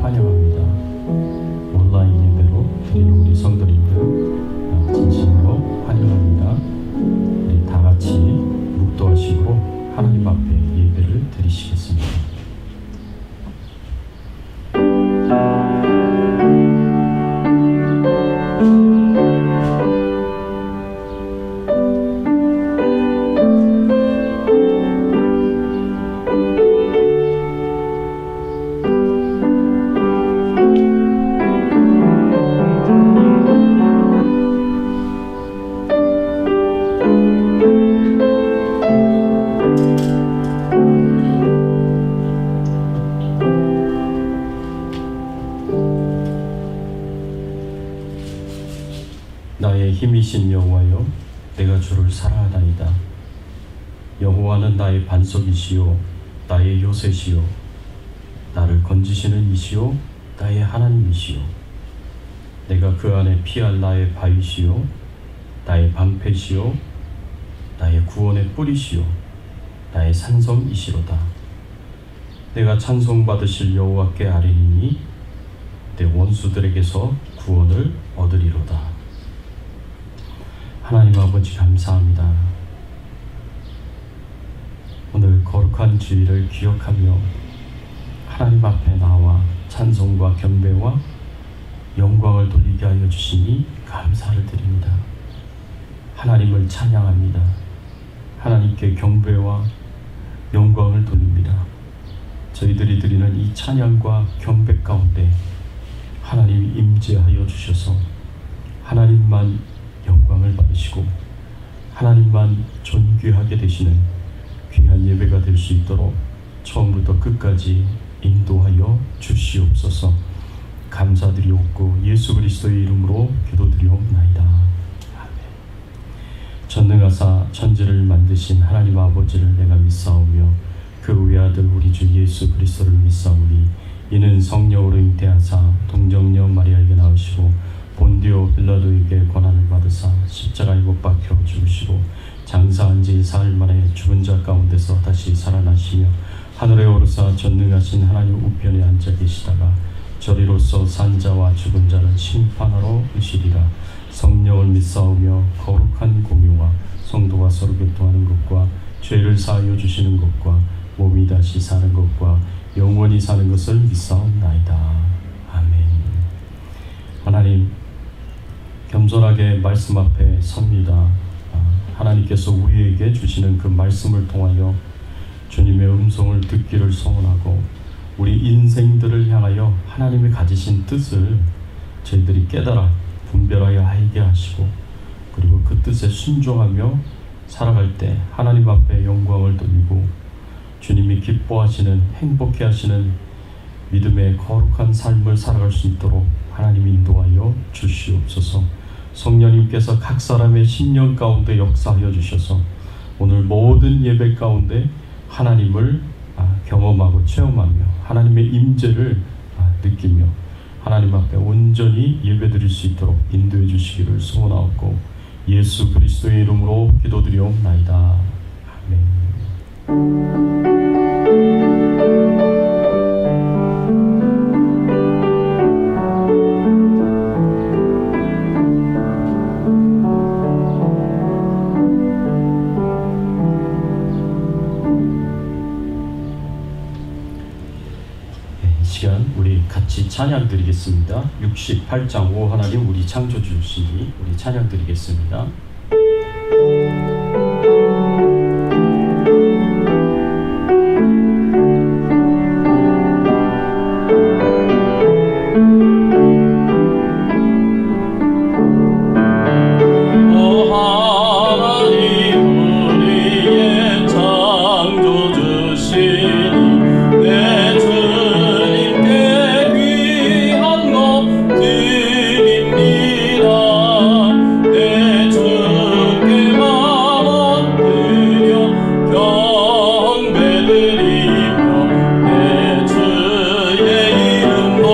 환영합니다. 온라인 예배로 드리는 우리 성도님들 진심으로 환영합니다. 우리 다 같이 묵도하시고 하나님 앞에 예배를 드리시겠습니다. 나의 힘이신 여호와여, 내가 주를 사랑하나이다. 여호와는 나의 반석이시요 나의 요새시요 나를 건지시는 이시요 나의 하나님이시요 내가 그 안에 피할 나의 바위시요 나의 방패시요 나의 구원의 뿌리시요 나의 산성이시로다. 내가 찬송받으실 여호와께 아뢰리니 내 원수들에게서 구원을 얻으리로다. 하나님 아버지 감사합니다. 오늘 거룩한 주일을 기억하며 하나님 앞에 나와 찬송과 경배와 영광을 돌리게 하여 주시니 감사를 드립니다. 하나님을 찬양합니다. 하나님께 경배와 영광을 돌립니다. 저희들이 드리는 이 찬양과 경배 가운데 하나님이 임재하여 주셔서 하나님만 영광을 받으시고 하나님만 존귀하게 되시는 귀한 예배가 될 수 있도록 처음부터 끝까지 인도하여 주시옵소서. 감사드리옵고 예수 그리스도의 이름으로 기도드리옵나이다. 아멘. 전능하사 천지를 만드신 하나님 아버지를 내가 믿사오며 그 외아들 우리 주 예수 그리스도를 믿사오니 이는 성령으로 잉태하사 동정녀 마리아에게 나으시고 본디오 빌라도에게 권한을 받으사 십자가에 못 박혀 죽으시고 장사한 지 사흘 만에 죽은 자 가운데서 다시 살아나시며 하늘에 오르사 전능하신 하나님 우편에 앉아 계시다가 저리로서 산자와 죽은 자를 심판하러 오시리라. 성령을 믿사오며 거룩한 공유와 성도가 서로 교통하는 것과 죄를 사하여 주시는 것과 몸이 다시 사는 것과 영원히 사는 것을 믿사옵나이다. 아멘. 하나님, 겸손하게 말씀 앞에 섭니다. 하나님께서 우리에게 주시는 그 말씀을 통하여 주님의 음성을 듣기를 소원하고 우리 인생들을 향하여 하나님이 가지신 뜻을 저희들이 깨달아 분별하여 알게 하시고 그리고 그 뜻에 순종하며 살아갈 때 하나님 앞에 영광을 돌리고 주님이 기뻐하시는 행복해 하시는 믿음의 거룩한 삶을 살아갈 수 있도록 하나님 인도하여 주시옵소서. 성령님께서 각 사람의 심령 가운데 역사하여 주셔서 오늘 모든 예배 가운데 하나님을 경험하고 체험하며 하나님의 임재를 느끼며 하나님 앞에 온전히 예배드릴 수 있도록 인도해 주시기를 소원하옵고 예수 그리스도의 이름으로 기도드리옵나이다. 아멘. 시간 우리 같이 찬양 드리겠습니다. 68장 오 하나님 우리 창조주시니 우리 찬양 드리겠습니다. 내 주의 이름도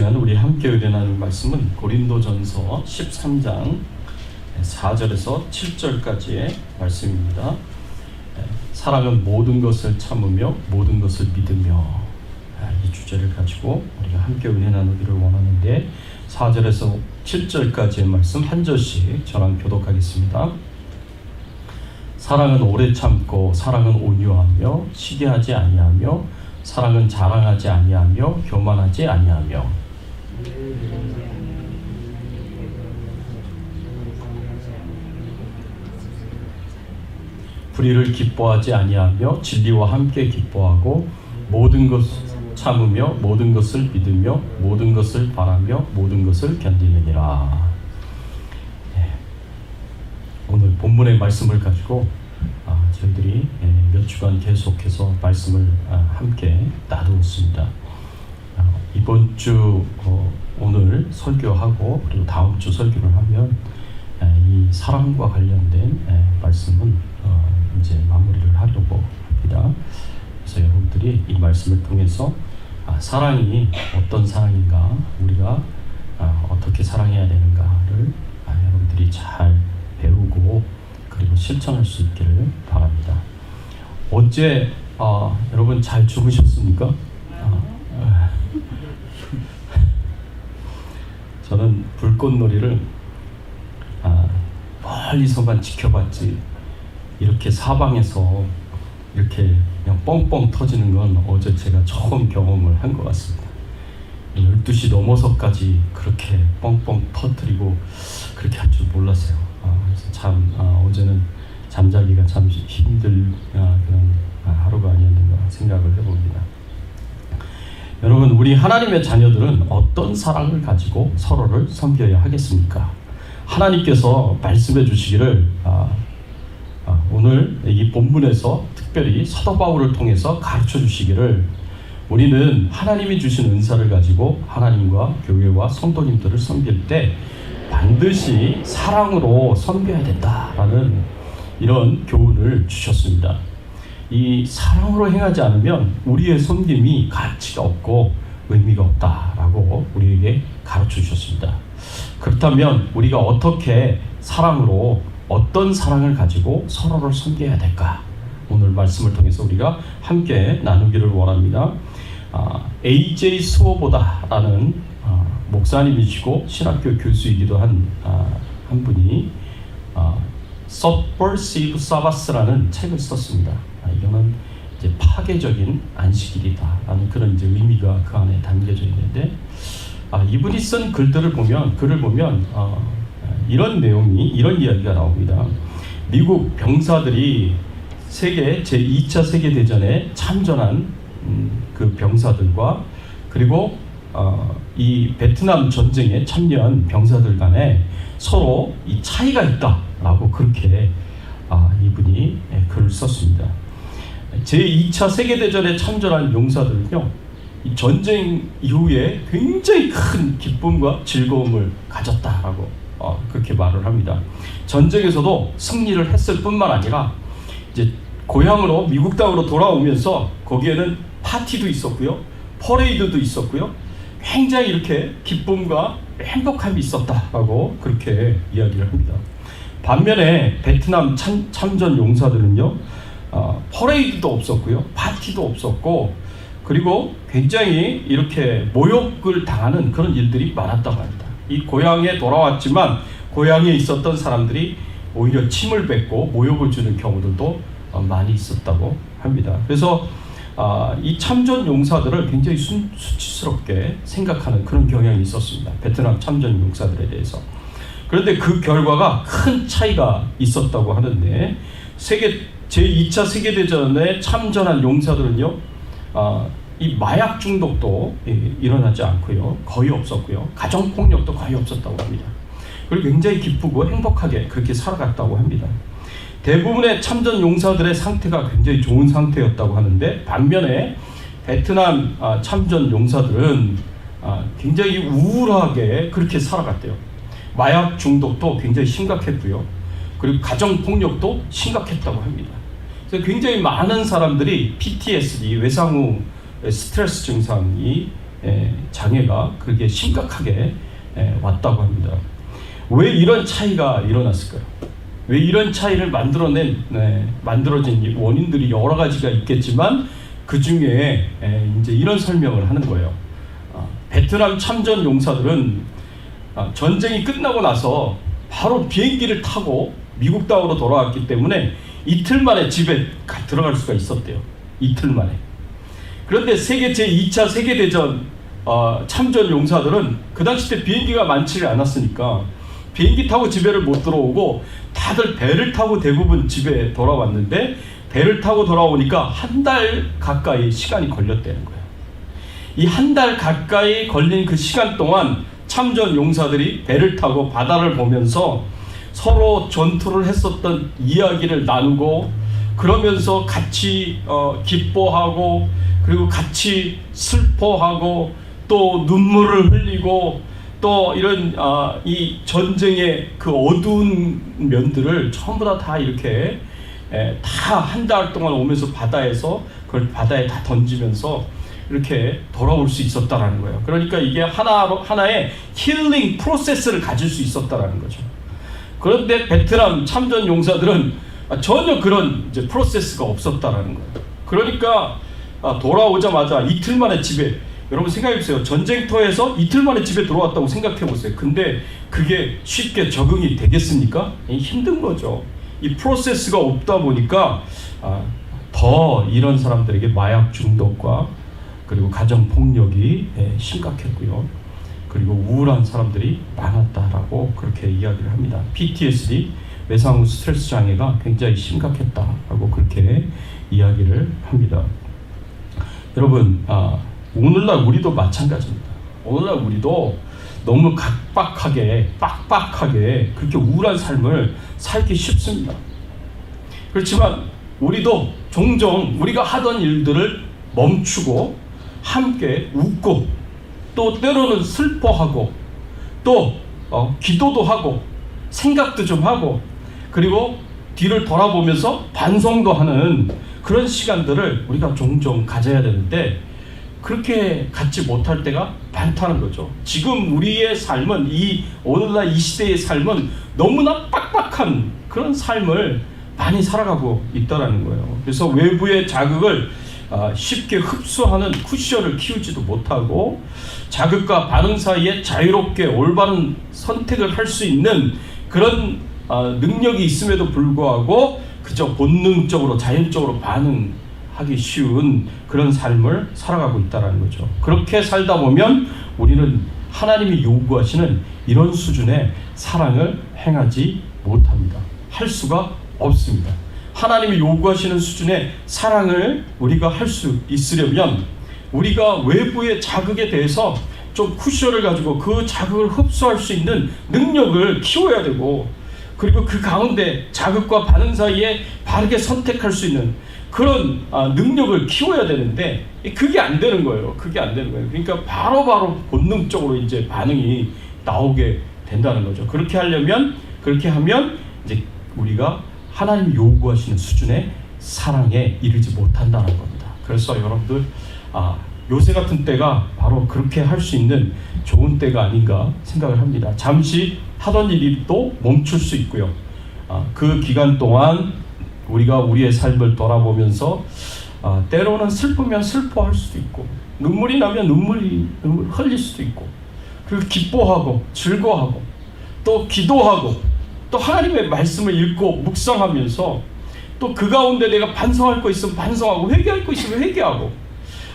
시간 우리 함께 은혜나눌 말씀은 고린도전서 13장 4절에서 7절까지의 말씀입니다. 사랑은 모든 것을 참으며 모든 것을 믿으며, 이 주제를 가지고 우리가 함께 은혜 나누기를 원하는데, 4절에서 7절까지의 말씀 한 절씩 저랑 교독하겠습니다. 사랑은 오래 참고, 사랑은 온유하며 시기하지 아니하며, 사랑은 자랑하지 아니하며 교만하지 아니하며, 불의를 기뻐하지 아니하며 진리와 함께 기뻐하고, 모든 것을 참으며 모든 것을 믿으며 모든 것을 바라며 모든 것을 견디느니라. 오늘 본문의 말씀을 가지고 저희들이 몇 주간 계속해서 말씀을 함께 나누었습니다. 이번 주 오늘 설교하고 그리고 다음 주 설교를 하면 이 사랑과 관련된 말씀은 이제 마무리를 하려고 합니다. 그래서 여러분들이 이 말씀을 통해서 사랑이 어떤 사랑인가, 우리가 어떻게 사랑해야 되는가를 여러분들이 잘 배우고 그리고 실천할 수 있기를 바랍니다. 어제 여러분 잘 주무셨습니까? 저는 불꽃놀이를 멀리서만 지켜봤지, 이렇게 사방에서 이렇게 그냥 뻥뻥 터지는 건 어제 제가 처음 경험을 한 것 같습니다. 12시 넘어서까지 그렇게 뻥뻥 터뜨리고 그렇게 할 줄 몰랐어요. 그래서 참 어제는 잠자기가 참 힘들 그런 하루가 아니었는가 생각을 해봅니다. 여러분, 우리 하나님의 자녀들은 어떤 사랑을 가지고 서로를 섬겨야 하겠습니까? 하나님께서 말씀해 주시기를 오늘 이 본문에서 특별히 사도 바울을 통해서 가르쳐 주시기를, 우리는 하나님이 주신 은사를 가지고 하나님과 교회와 성도님들을 섬길 때 반드시 사랑으로 섬겨야 된다라는 이런 교훈을 주셨습니다. 이 사랑으로 행하지 않으면 우리의 섬김이 가치가 없고 의미가 없다라고 우리에게 가르쳐 주셨습니다. 그렇다면 우리가 어떻게 사랑으로, 어떤 사랑을 가지고 서로를 섬겨야 될까? 오늘 말씀을 통해서 우리가 함께 나누기를 원합니다. A.J. 스워보다라는 목사님이시고 신학교 교수이기도 한 분이 Subversive Sabbath라는 책을 썼습니다. 이거는 이제 파괴적인 안식일이다라는 그런 이제 의미가 그 안에 담겨져 있는데, 이분이 쓴 글을 보면 이런 내용이, 이런 이야기가 나옵니다. 미국 병사들이 제2차 세계대전에 참전한 그 병사들과 그리고 이 베트남 전쟁에 참여한 병사들 간에 서로 이 차이가 있다라고 그렇게 이분이 글을 썼습니다. 제2차 세계대전에 참전한 용사들은요, 이 전쟁 이후에 굉장히 큰 기쁨과 즐거움을 가졌다라고 그렇게 말을 합니다. 전쟁에서도 승리를 했을 뿐만 아니라 이제 고향으로, 미국 땅으로 돌아오면서 거기에는 파티도 있었고요, 퍼레이드도 있었고요, 굉장히 이렇게 기쁨과 행복함이 있었다라고 그렇게 이야기를 합니다. 반면에 베트남 참전 용사들은요, 퍼레이드도 없었고요, 파티도 없었고, 그리고 굉장히 이렇게 모욕을 당하는 그런 일들이 많았다고 합니다. 이 고향에 돌아왔지만 고향에 있었던 사람들이 오히려 침을 뱉고 모욕을 주는 경우들도 많이 있었다고 합니다. 그래서 이 참전 용사들을 굉장히 수치스럽게 생각하는 그런 경향이 있었습니다. 베트남 참전 용사들에 대해서. 그런데 그 결과가 큰 차이가 있었다고 하는데, 제2차 세계대전에 참전한 용사들은요, 이 마약 중독도 일어나지 않고요, 거의 없었고요, 가정폭력도 거의 없었다고 합니다. 그리고 굉장히 기쁘고 행복하게 그렇게 살아갔다고 합니다. 대부분의 참전 용사들의 상태가 굉장히 좋은 상태였다고 하는데, 반면에 베트남 참전 용사들은 굉장히 우울하게 그렇게 살아갔대요. 마약 중독도 굉장히 심각했고요, 그리고 가정폭력도 심각했다고 합니다. 그래서 굉장히 많은 사람들이 PTSD, 외상 후 스트레스 증상이 장애가 그렇게 심각하게 왔다고 합니다. 왜 이런 차이가 일어났을까요? 왜 이런 차이를 만들어진 원인들이 여러 가지가 있겠지만 그 중에 이제 이런 설명을 하는 거예요. 베트남 참전 용사들은 전쟁이 끝나고 나서 바로 비행기를 타고 미국 땅으로 돌아왔기 때문에 이틀 만에 집에 들어갈 수가 있었대요. 이틀 만에. 그런데 제2차 세계대전 참전 용사들은 그 당시 때 비행기가 많지를 않았으니까 비행기 타고 집에를 못 들어오고 다들 배를 타고 대부분 집에 돌아왔는데 배를 타고 돌아오니까 한 달 가까이 시간이 걸렸다는 거예요. 이 한 달 가까이 걸린 그 시간 동안 참전 용사들이 배를 타고 바다를 보면서 서로 전투를 했었던 이야기를 나누고 그러면서 같이 기뻐하고 그리고 같이 슬퍼하고 또 눈물을 흘리고 또 이런 이 전쟁의 그 어두운 면들을 전부 다 이렇게 다 한 달 동안 오면서 바다에서 그걸 바다에 다 던지면서 이렇게 돌아올 수 있었다라는 거예요. 그러니까 이게 하나의 힐링 프로세스를 가질 수 있었다라는 거죠. 그런데 베트남 참전 용사들은 전혀 그런 이제 프로세스가 없었다라는 거예요. 그러니까 돌아오자마자 이틀 만에 집에, 여러분 생각해 보세요. 전쟁터에서 이틀 만에 집에 들어왔다고 생각해 보세요. 근데 그게 쉽게 적응이 되겠습니까? 힘든 거죠. 이 프로세스가 없다 보니까 더 이런 사람들에게 마약 중독과 그리고 가정 폭력이 심각했고요. 그리고 우울한 사람들이 많았다라고 그렇게 이야기를 합니다. PTSD, 외상 후 스트레스 장애가 굉장히 심각했다라고 그렇게 이야기를 합니다. 여러분, 오늘날 우리도 마찬가지입니다. 오늘날 우리도 너무 빡빡하게 그렇게 우울한 삶을 살기 쉽습니다. 그렇지만 우리도 종종 우리가 하던 일들을 멈추고 함께 웃고 또 때로는 슬퍼하고 또 기도도 하고 생각도 좀 하고 그리고 뒤를 돌아보면서 반성도 하는 그런 시간들을 우리가 종종 가져야 되는데 그렇게 갖지 못할 때가 많다는 거죠. 지금 우리의 삶은 오늘날 이 시대의 삶은 너무나 빡빡한 그런 삶을 많이 살아가고 있다는 거예요. 그래서 외부의 자극을 쉽게 흡수하는 쿠션을 키우지도 못하고 자극과 반응 사이에 자유롭게 올바른 선택을 할 수 있는 그런 능력이 있음에도 불구하고 그저 본능적으로 자연적으로 반응하기 쉬운 그런 삶을 살아가고 있다는 거죠. 그렇게 살다 보면 우리는 하나님이 요구하시는 이런 수준의 사랑을 행하지 못합니다. 할 수가 없습니다. 하나님이 요구하시는 수준의 사랑을 우리가 할 수 있으려면 우리가 외부의 자극에 대해서 좀 쿠션을 가지고 그 자극을 흡수할 수 있는 능력을 키워야 되고 그리고 그 가운데 자극과 반응 사이에 바르게 선택할 수 있는 그런 능력을 키워야 되는데 그게 안 되는 거예요. 그게 안 되는 거예요. 그러니까 바로바로 본능적으로 이제 반응이 나오게 된다는 거죠. 그렇게 하면 이제 우리가 하나님이 요구하시는 수준의 사랑에 이르지 못한다는 겁니다. 그래서 여러분들 요새 같은 때가 바로 그렇게 할 수 있는 좋은 때가 아닌가 생각을 합니다. 잠시 하던 일이 또 멈출 수 있고요. 그 기간 동안 우리가 우리의 삶을 돌아보면서 때로는 슬프면 슬퍼할 수도 있고 눈물이 나면 눈물 흘릴 수도 있고 그리고 기뻐하고 즐거워하고 또 기도하고 또 하나님의 말씀을 읽고 묵상하면서 또 그 가운데 내가 반성할 거 있으면 반성하고 회개할 거 있으면 회개하고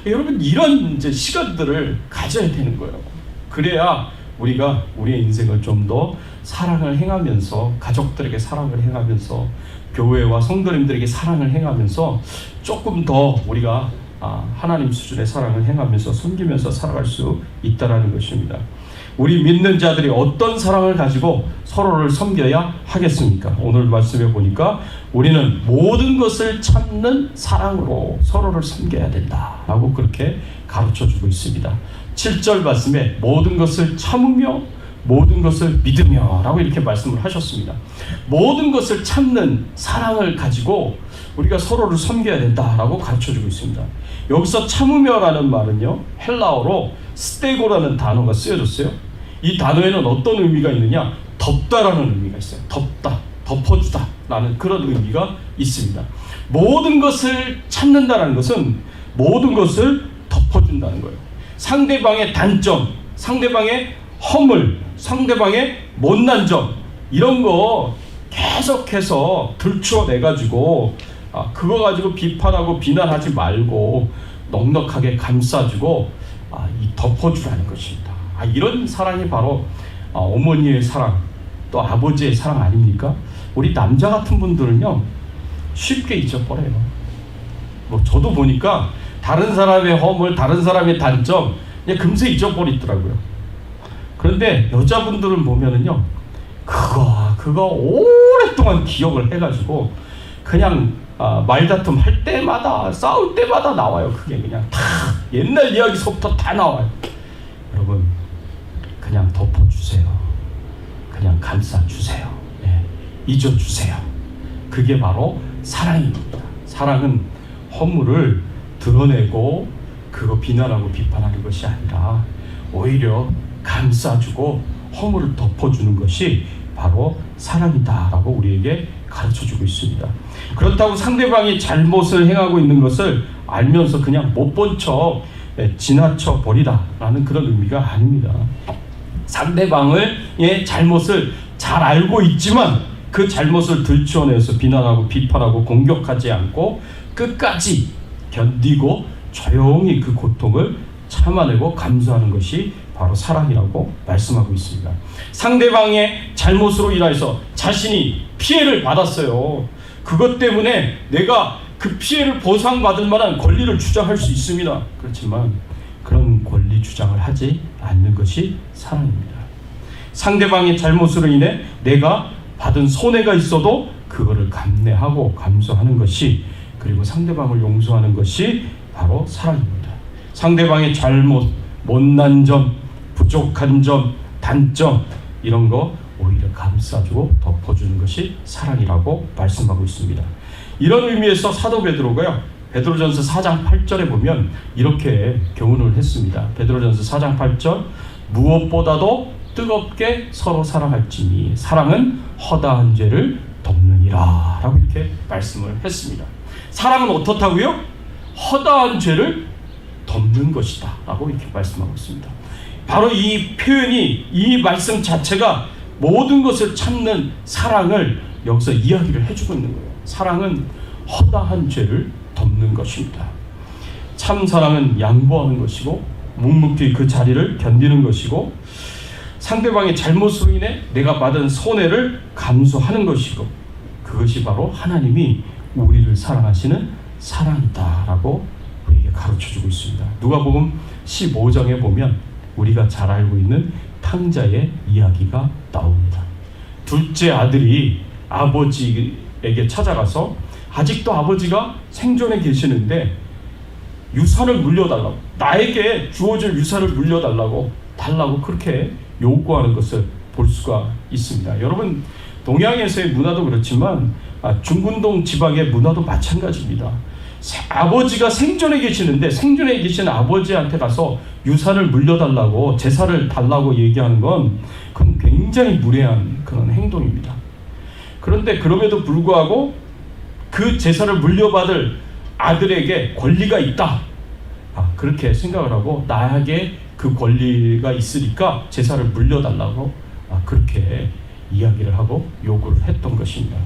여러분 이런 이제 시간들을 가져야 되는 거예요. 그래야 우리가 우리의 인생을 좀 더 사랑을 행하면서 가족들에게 사랑을 행하면서 교회와 성도님들에게 사랑을 행하면서 조금 더 우리가 하나님 수준의 사랑을 행하면서 섬기면서 살아갈 수 있다라는 것입니다. 우리 믿는 자들이 어떤 사랑을 가지고 서로를 섬겨야 하겠습니까? 오늘 말씀해 보니까 우리는 모든 것을 참는 사랑으로 서로를 섬겨야 된다라고 그렇게 가르쳐주고 있습니다. 7절 말씀에 모든 것을 참으며 모든 것을 믿으며 라고 이렇게 말씀을 하셨습니다. 모든 것을 참는 사랑을 가지고 우리가 서로를 섬겨야 된다라고 가르쳐주고 있습니다. 여기서 참으며라는 말은요 헬라어로 스테고라는 단어가 쓰여졌어요. 이 단어에는 어떤 의미가 있느냐? 덮다라는 의미가 있어요. 덮다, 덮어주다 라는 그런 의미가 있습니다. 모든 것을 찾는다는 것은 모든 것을 덮어준다는 거예요. 상대방의 단점, 상대방의 허물, 상대방의 못난 점, 이런 거 계속해서 들추어내가지고 그거 가지고 비판하고 비난하지 말고 넉넉하게 감싸주고 이 덮어주라는 것입니다. 이런 사랑이 바로 어머니의 사랑, 또 아버지의 사랑 아닙니까? 우리 남자 같은 분들은요 쉽게 잊어버려요. 뭐 저도 보니까 다른 사람의 허물, 다른 사람의 단점 그냥 금세 잊어버리더라고요. 그런데 여자분들은 보면은요 그거 오랫동안 기억을 해가지고 그냥 말다툼 할 때마다, 싸울 때마다 나와요. 그게 그냥 다 옛날 이야기서부터 다 나와요. 여러분 그냥 덮어주세요. 그냥 감싸주세요. 잊어주세요. 그게 바로 사랑입니다. 사랑은 허물을 드러내고 그거 비난하고 비판하는 것이 아니라 오히려 감싸주고 허물을 덮어주는 것이 바로 사랑이다라고 우리에게 가르쳐주고 있습니다. 그렇다고 상대방이 잘못을 행하고 있는 것을 알면서 그냥 못 본 척 지나쳐 버리다라는 그런 의미가 아닙니다. 상대방의 잘못을 잘 알고 있지만 그 잘못을 들추어내서 비난하고 비판하고 공격하지 않고 끝까지 견디고 조용히 그 고통을 참아내고 감수하는 것이 바로 사랑이라고 말씀하고 있습니다. 상대방의 잘못으로 인해서 자신이 피해를 받았어요. 그것 때문에 내가 그 피해를 보상받을 만한 권리를 주장할 수 있습니다. 그렇지만 그런 권리 주장을 하지 않는 것이 사랑입니다. 상대방의 잘못으로 인해 내가 받은 손해가 있어도 그거를 감내하고 감수하는 것이, 그리고 상대방을 용서하는 것이 바로 사랑입니다. 상대방의 잘못, 못난 점, 부족한 점, 단점 이런 거 오히려 감싸주고 덮어주는 것이 사랑이라고 말씀하고 있습니다. 이런 의미에서 사도 베드로가요, 베드로전서 4장 8절에 보면 이렇게 교훈을 했습니다. 베드로전서 4장 8절, 무엇보다도 뜨겁게 서로 사랑할지니 사랑은 허다한 죄를 덮느니라 라고 이렇게 말씀을 했습니다. 사랑은 어떻다고요? 허다한 죄를 덮는 것이다 라고 이렇게 말씀하고 있습니다. 바로 이 표현이, 이 말씀 자체가 모든 것을 참는 사랑을 여기서 이야기를 해주고 있는 거예요. 사랑은 허다한 죄를 덮는 것입니다. 참 사랑은 양보하는 것이고 묵묵히 그 자리를 견디는 것이고 상대방의 잘못으로 인해 내가 받은 손해를 감수하는 것이고, 그것이 바로 하나님이 우리를 사랑하시는 사랑이다라고 우리에게 가르쳐주고 있습니다. 누가복음 15장에 보면 우리가 잘 알고 있는 탕자의 이야기가 나옵니다. 둘째 아들이 아버지에게 찾아가서 아직도 아버지가 생존해 계시는데 유산을 물려달라고, 나에게 주어질 유산을 물려달라고 그렇게 요구하는 것을 볼 수가 있습니다. 여러분, 동양에서의 문화도 그렇지만 중군동 지방의 문화도 마찬가지입니다. 아버지가 생존해 계시는데 생존해 계신 아버지한테 가서 유산을 물려달라고, 제사를 달라고 얘기하는 건 그건 굉장히 무례한 그런 행동입니다. 그런데 그럼에도 불구하고 그 제사를 물려받을 아들에게 권리가 있다, 그렇게 생각을 하고 나에게 그 권리가 있으니까 제사를 물려달라고 그렇게 이야기를 하고 요구를 했던 것입니다.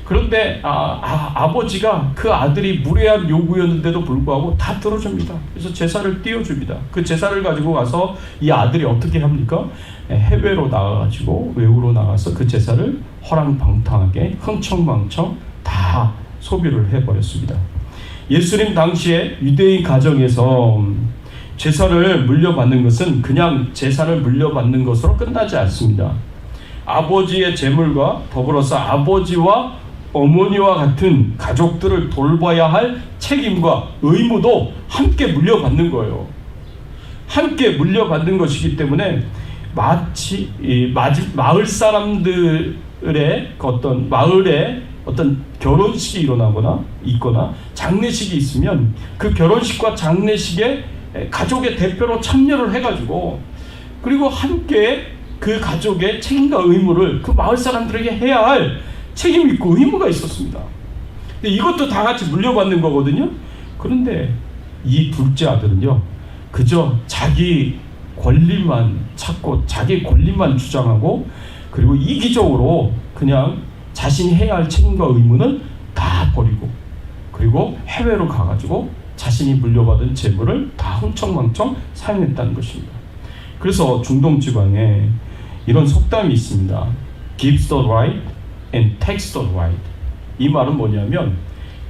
그런데 아버지가 그 아들이 무례한 요구였는데도 불구하고 다 들어줍니다. 그래서 제사를 띄워줍니다. 그 제사를 가지고 가서 이 아들이 어떻게 합니까? 해외로 나가가지고 외우로 나가서 그 제사를 허랑방탕하게 흥청망청 다 소비를 해버렸습니다. 예수님 당시에 유대인 가정에서 제사를 물려받는 것은 그냥 제사를 물려받는 것으로 끝나지 않습니다. 아버지의 재물과 더불어서 아버지와 어머니와 같은 가족들을 돌봐야 할 책임과 의무도 함께 물려받는 거예요. 함께 물려받는 것이기 때문에 마치 마을 사람들의 어떤 마을에 어떤 결혼식이 일어나거나 있거나 장례식이 있으면 그 결혼식과 장례식에 가족의 대표로 참여를 해가지고 그리고 함께 그 가족의 책임과 의무를 그 마을 사람들에게 해야 할 책임이 있고 의무가 있었습니다. 근데 이것도 다 같이 물려받는 거거든요. 그런데 이 둘째 아들은요, 그저 자기 권리만 찾고 자기 권리만 주장하고 그리고 이기적으로 그냥 자신이 해야 할 책임과 의무는 다 버리고 그리고 해외로 가가지고 자신이 물려받은 재물을 다 흥청망청 사용했다는 것입니다. 그래서 중동 지방에 이런 속담이 있습니다. Gives the right and takes the right. 이 말은 뭐냐면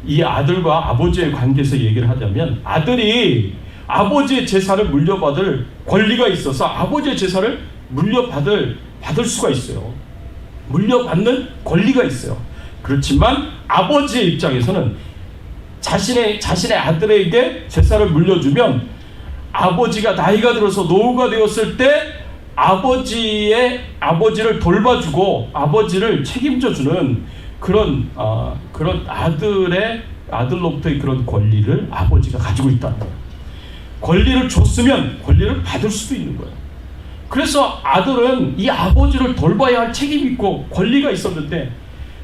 이 아들과 아버지의 관계에서 얘기를 하자면 아들이 아버지의 재산을 물려받을 권리가 있어서 아버지의 재산을 물려받을 수가 있어요. 물려받는 권리가 있어요. 그렇지만 아버지의 입장에서는 자신의 아들에게 재산을 물려주면 아버지가 나이가 들어서 노후가 되었을 때 아버지를 돌봐주고 아버지를 책임져주는 그런 아들로부터의 그런 권리를 아버지가 가지고 있다는 거예요. 권리를 줬으면 권리를 받을 수도 있는 거예요. 그래서 아들은 이 아버지를 돌봐야 할 책임이 있고 권리가 있었는데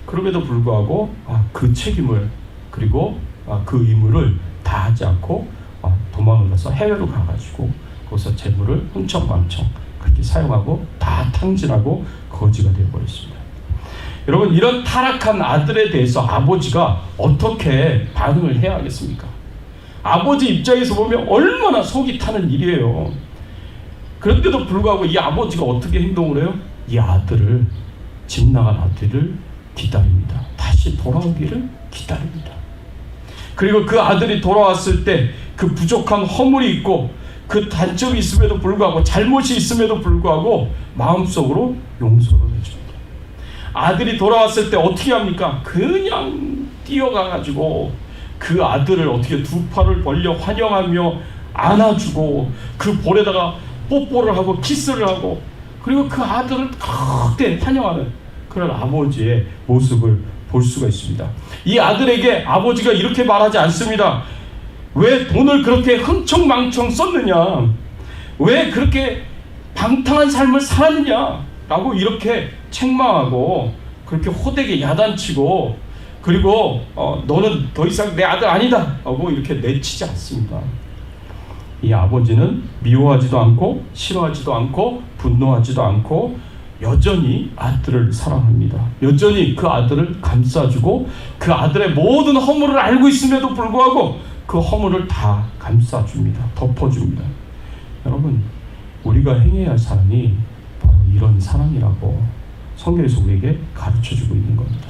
그럼에도 불구하고 그 책임을 그리고 그 의무를 다 하지 않고 도망을 가서 해외로 가가지고 거기서 재물을 흥청망청 그렇게 사용하고 다 탕진하고 거지가 되어버렸습니다. 여러분, 이런 타락한 아들에 대해서 아버지가 어떻게 반응을 해야 하겠습니까? 아버지 입장에서 보면 얼마나 속이 타는 일이에요. 그런데도 불구하고 이 아버지가 어떻게 행동을 해요? 이 아들을, 집 나간 아들을 기다립니다. 다시 돌아오기를 기다립니다. 그리고 그 아들이 돌아왔을 때 그 부족한 허물이 있고 그 단점이 있음에도 불구하고 잘못이 있음에도 불구하고 마음속으로 용서를 해줍니다. 아들이 돌아왔을 때 어떻게 합니까? 그냥 뛰어가가지고 그 아들을 어떻게 두 팔을 벌려 환영하며 안아주고 그 볼에다가 뽀뽀를 하고 키스를 하고 그리고 그 아들을 그때 환영하는 그런 아버지의 모습을 볼 수가 있습니다. 이 아들에게 아버지가 이렇게 말하지 않습니다. 왜 돈을 그렇게 흥청망청 썼느냐? 왜 그렇게 방탕한 삶을 살았느냐? 라고 이렇게 책망하고 그렇게 호되게 야단치고 그리고 너는 더 이상 내 아들 아니다 하고 이렇게 내치지 않습니다. 이 아버지는 미워하지도 않고 싫어하지도 않고 분노하지도 않고 여전히 아들을 사랑합니다. 여전히 그 아들을 감싸주고 그 아들의 모든 허물을 알고 있음에도 불구하고 그 허물을 다 감싸줍니다. 덮어줍니다. 여러분, 우리가 행해야 할 사랑이 바로 이런 사랑이라고 성경에서 우리에게 가르쳐주고 있는 겁니다.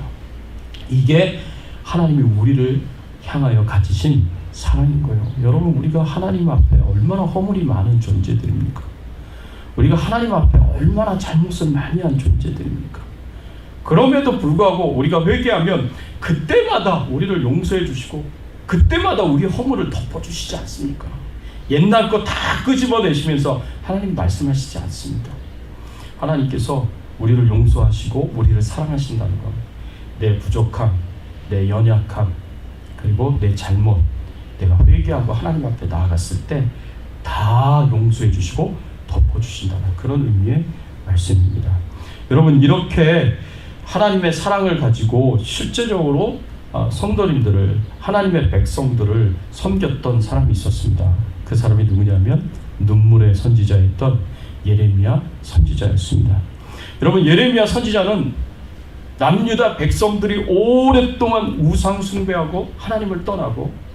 이게 하나님이 우리를 향하여 가지신 사랑인 거예요. 여러분, 우리가 하나님 앞에 얼마나 허물이 많은 존재들입니까? 우리가 하나님 앞에 얼마나 잘못을 많이 한 존재들입니까? 그럼에도 불구하고 우리가 회개하면 그때마다 우리를 용서해 주시고 그때마다 우리의 허물을 덮어주시지 않습니까? 옛날 거 다 끄집어내시면서 하나님 말씀하시지 않습니다. 하나님께서 우리를 용서하시고 우리를 사랑하신다는 것, 내 부족함, 내 연약함, 그리고 내 잘못, 내가 회개하고 하나님 앞에 나아갔을 때 다 용서해 주시고 덮어주신다는 그런 의미의 말씀입니다. 여러분, 이렇게 하나님의 사랑을 가지고 실제적으로 성도님들을, 하나님의 백성들을 섬겼던 사람이 있었습니다. 그 사람이 누구냐면 눈물의 선지자였던 예레미야 선지자였습니다. 여러분, 예레미야 선지자는 남유다 백성들이 오랫동안 우상 숭배하고 하나님을 떠나고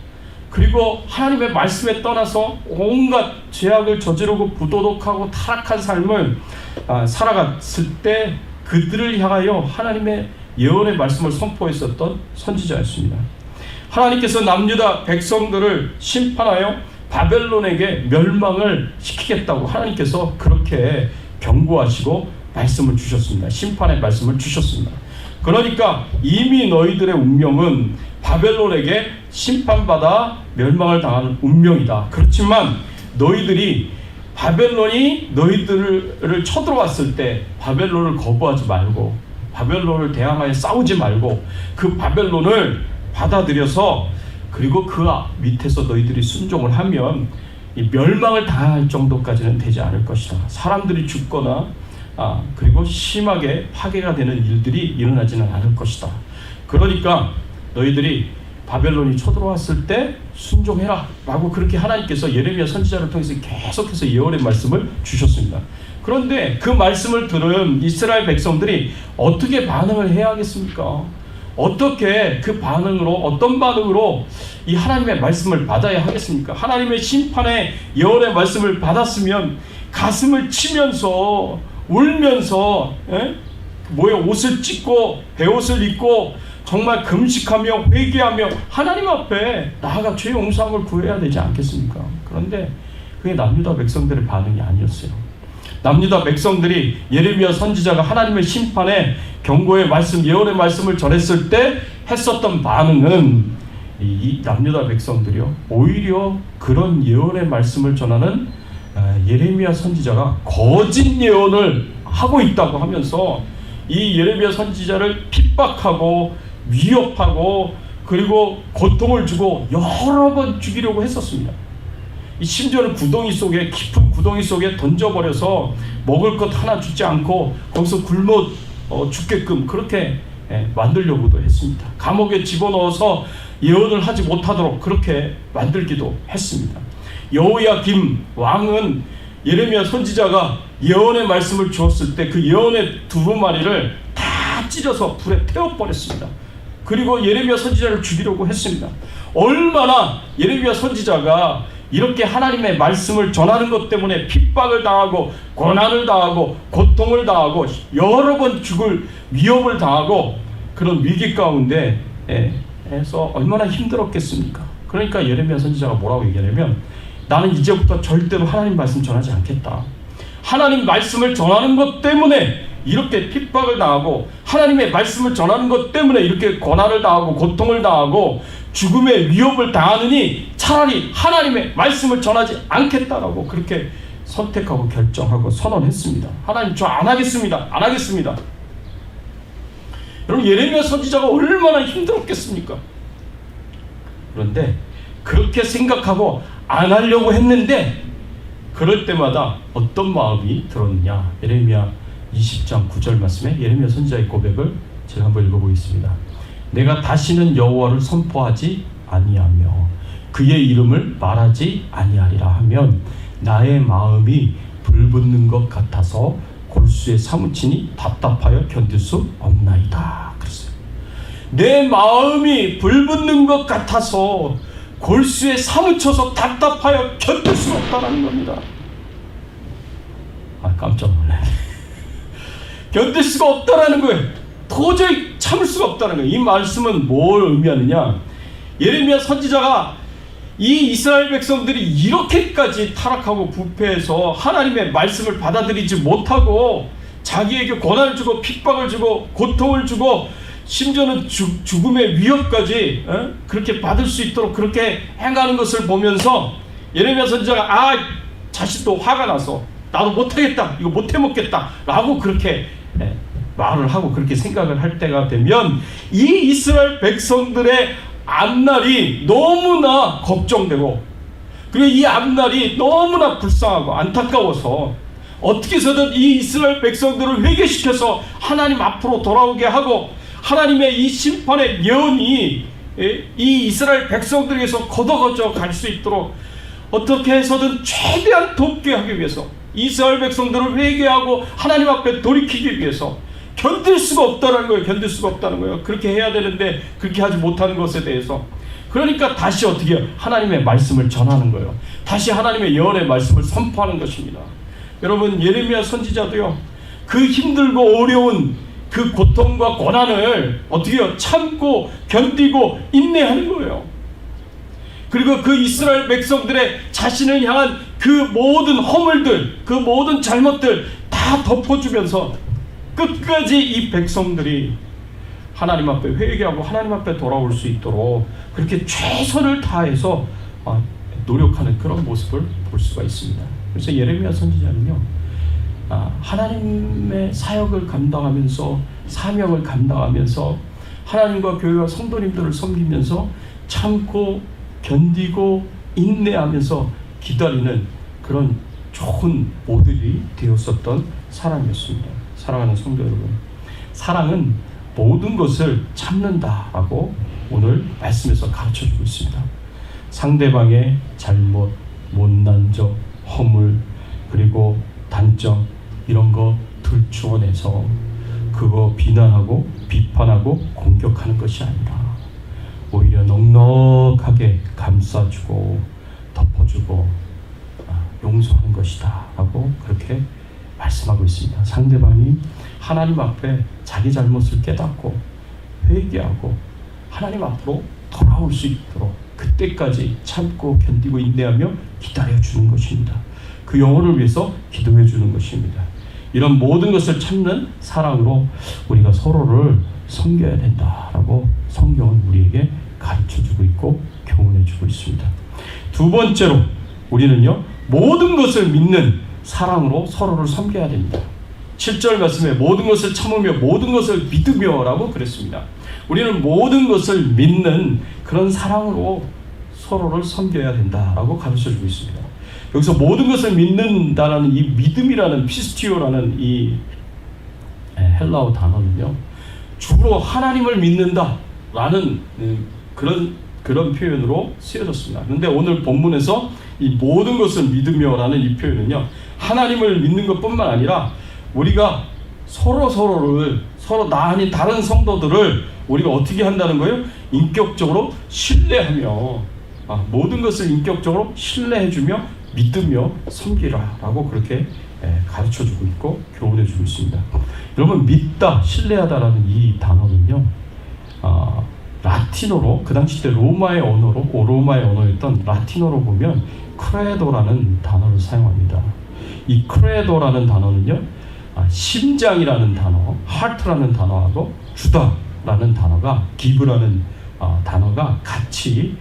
그리고 하나님의 말씀에 떠나서 온갖 죄악을 저지르고 부도덕하고 타락한 삶을 살아갔을 때 그들을 향하여 하나님의 예언의 말씀을 선포했었던 선지자였습니다. 하나님께서 남유다 백성들을 심판하여 바벨론에게 멸망을 시키겠다고 하나님께서 그렇게 경고하시고 말씀을 주셨습니다. 심판의 말씀을 주셨습니다. 그러니까 이미 너희들의 운명은 바벨론에게 심판받아 멸망을 당하는 운명이다. 그렇지만 너희들이 바벨론이 너희들을 쳐들어왔을 때 바벨론을 거부하지 말고 바벨론을 대항하여 싸우지 말고 그 바벨론을 받아들여서 그리고 그 밑에서 너희들이 순종을 하면 이 멸망을 당할 정도까지는 되지 않을 것이다. 사람들이 죽거나 그리고 심하게 파괴가 되는 일들이 일어나지는 않을 것이다. 그러니까 너희들이 바벨론이 쳐들어왔을 때 순종해라 라고 그렇게 하나님께서 예레미야 선지자를 통해서 계속해서 예언의 말씀을 주셨습니다. 그런데 그 말씀을 들은 이스라엘 백성들이 어떻게 반응을 해야 하겠습니까? 어떻게 그 반응으로, 어떤 반응으로 이 하나님의 말씀을 받아야 하겠습니까? 하나님의 심판의 예언의 말씀을 받았으면 가슴을 치면서 울면서 옷을 찢고 베옷을 입고 정말 금식하며 회개하며 하나님 앞에 나아가 죄 용서함을 구해야 되지 않겠습니까? 그런데 그게 남유다 백성들의 반응이 아니었어요. 남유다 백성들이 예레미야 선지자가 하나님의 심판의 경고의 말씀, 예언의 말씀을 전했을 때 했었던 반응은 이 남유다 백성들이요, 오히려 그런 예언의 말씀을 전하는 예레미야 선지자가 거짓 예언을 하고 있다고 하면서 이 예레미야 선지자를 핍박하고 위협하고 그리고 고통을 주고 여러 번 죽이려고 했었습니다. 심지어는 구덩이 속에, 깊은 구덩이 속에 던져버려서 먹을 것 하나 주지 않고 거기서 굶어 죽게끔 그렇게 만들려고도 했습니다. 감옥에 집어넣어서 예언을 하지 못하도록 그렇게 만들기도 했습니다. 여호야김 왕은 예레미야 선지자가 예언의 말씀을 주었을 때 그 예언의 두루마리를 다 찢어서 불에 태워버렸습니다. 그리고 예레미야 선지자를 죽이려고 했습니다. 얼마나 예레미야 선지자가 이렇게 하나님의 말씀을 전하는 것 때문에 핍박을 당하고 고난을 당하고 고통을 당하고 여러 번 죽을 위협을 당하고 그런 위기 가운데 해서 얼마나 힘들었겠습니까? 그러니까 예레미야 선지자가 뭐라고 얘기하냐면, 나는 이제부터 절대로 하나님 말씀 전하지 않겠다. 하나님 말씀을 전하는 것 때문에 이렇게 핍박을 당하고 하나님의 말씀을 전하는 것 때문에 이렇게 고난을 당하고 고통을 당하고 죽음의 위협을 당하느니 차라리 하나님의 말씀을 전하지 않겠다라고 그렇게 선택하고 결정하고 선언했습니다. 하나님, 저 안 하겠습니다. 안 하겠습니다. 여러분, 예레미야 선지자가 얼마나 힘들었겠습니까? 그런데 그렇게 생각하고 안 하려고 했는데 그럴 때마다 어떤 마음이 들었냐? 예레미야 20장 9절 말씀에 예레미야 선지자의 고백을 제가 한번 읽어보겠습니다. 내가 다시는 여호와를 선포하지 아니하며 그의 이름을 말하지 아니하리라 하면 나의 마음이 불붙는 것 같아서 골수에 사무치니 답답하여 견딜 수 없나이다. 그랬어요. 내 마음이 불붙는 것 같아서 골수에 사무쳐서 답답하여 견딜 수 없다는 겁니다. 깜짝 놀랐네. 견딜 수가 없다라는 거예요. 도저히 참을 수가 없다는 거예요. 이 말씀은 뭘 의미하느냐? 예레미야 선지자가 이 이스라엘 백성들이 이렇게까지 타락하고 부패해서 하나님의 말씀을 받아들이지 못하고 자기에게 고난을 주고 핍박을 주고 고통을 주고 심지어는 죽음의 위협까지 그렇게 받을 수 있도록 그렇게 행하는 것을 보면서 예레미야 선지자가 자신도 화가 나서 나도 못하겠다, 이거 못해먹겠다 라고 그렇게 말을 하고 그렇게 생각을 할 때가 되면 이 이스라엘 백성들의 앞날이 너무나 걱정되고 그리고 이 앞날이 너무나 불쌍하고 안타까워서 어떻게 해서든 이 이스라엘 백성들을 회개시켜서 하나님 앞으로 돌아오게 하고 하나님의 이 심판의 예언이 이 이스라엘 백성들에게서 걷어져 갈 수 있도록 어떻게 해서든 최대한 돕게 하기 위해서 이스라엘 백성들을 회개하고 하나님 앞에 돌이키기 위해서 견딜 수가 없다는 거예요. 견딜 수가 없다는 거예요. 그렇게 해야 되는데 그렇게 하지 못하는 것에 대해서 그러니까 다시 어떻게 해요? 하나님의 말씀을 전하는 거예요. 다시 하나님의 예언의 말씀을 선포하는 것입니다. 여러분, 예레미야 선지자도요, 그 힘들고 어려운 그 고통과 고난을 어떻게 해요? 참고 견디고 인내하는 거예요. 그리고 그 이스라엘 백성들의 자신을 향한 그 모든 허물들, 그 모든 잘못들 다 덮어주면서 끝까지 이 백성들이 하나님 앞에 회개하고 하나님 앞에 돌아올 수 있도록 그렇게 최선을 다해서 노력하는 그런 모습을 볼 수가 있습니다. 그래서 예레미야 선지자는요, 하나님의 사역을 감당하면서 사명을 감당하면서 하나님과 교회와 성도님들을 섬기면서 참고 견디고 인내하면서 기다리는 그런 좋은 모델이 되었었던 사랑이었습니다. 사랑하는 성도 여러분, 사랑은 모든 것을 참는다라고 오늘 말씀에서 가르쳐주고 있습니다. 상대방의 잘못, 못난 점, 허물, 그리고 단점 이런 거 들추어내서 그거 비난하고 비판하고 공격하는 것이 아니라 오히려 넉넉하게 감싸주고 덮어주고 용서하는 것이다 라고 그렇게 말씀하고 있습니다. 상대방이 하나님 앞에 자기 잘못을 깨닫고 회개하고 하나님 앞으로 돌아올 수 있도록 그때까지 참고 견디고 인내하며 기다려주는 것입니다. 그 영혼을 위해서 기도해 주는 것입니다. 이런 모든 것을 참는 사랑으로 우리가 서로를 섬겨야 된다라고 성경은 우리에게 가르쳐주고 있고 교훈해주고 있습니다. 두 번째로 우리는요, 모든 것을 믿는 사랑으로 서로를 섬겨야 됩니다. 7절 말씀에 모든 것을 참으며 모든 것을 믿으며 라고 그랬습니다. 우리는 모든 것을 믿는 그런 사랑으로 서로를 섬겨야 된다라고 가르쳐주고 있습니다. 여기서 모든 것을 믿는다라는 이 믿음이라는 피스티오라는 이 헬라어 단어는요, 주로 하나님을 믿는다라는 그런 표현으로 쓰여졌습니다. 그런데 오늘 본문에서 이 모든 것을 믿으며라는 이 표현은요, 하나님을 믿는 것뿐만 아니라 우리가 서로 나 아닌 다른 성도들을 우리가 어떻게 한다는 거예요? 인격적으로 신뢰하며 모든 것을 인격적으로 신뢰해주며 믿으며 섬기라라고 그렇게 가르쳐주고 있고 교훈해주고 있습니다. 여러분, 믿다, 신뢰하다라는 이 단어는요, 라틴어로 그 당시 때 로마의 언어였던 라틴어로 보면 크레도라는 단어를 사용합니다. 이 크레도라는 단어는요, 심장이라는 단어, 하트라는 단어하고 주다라는 단어가, 기브라는 단어가 같이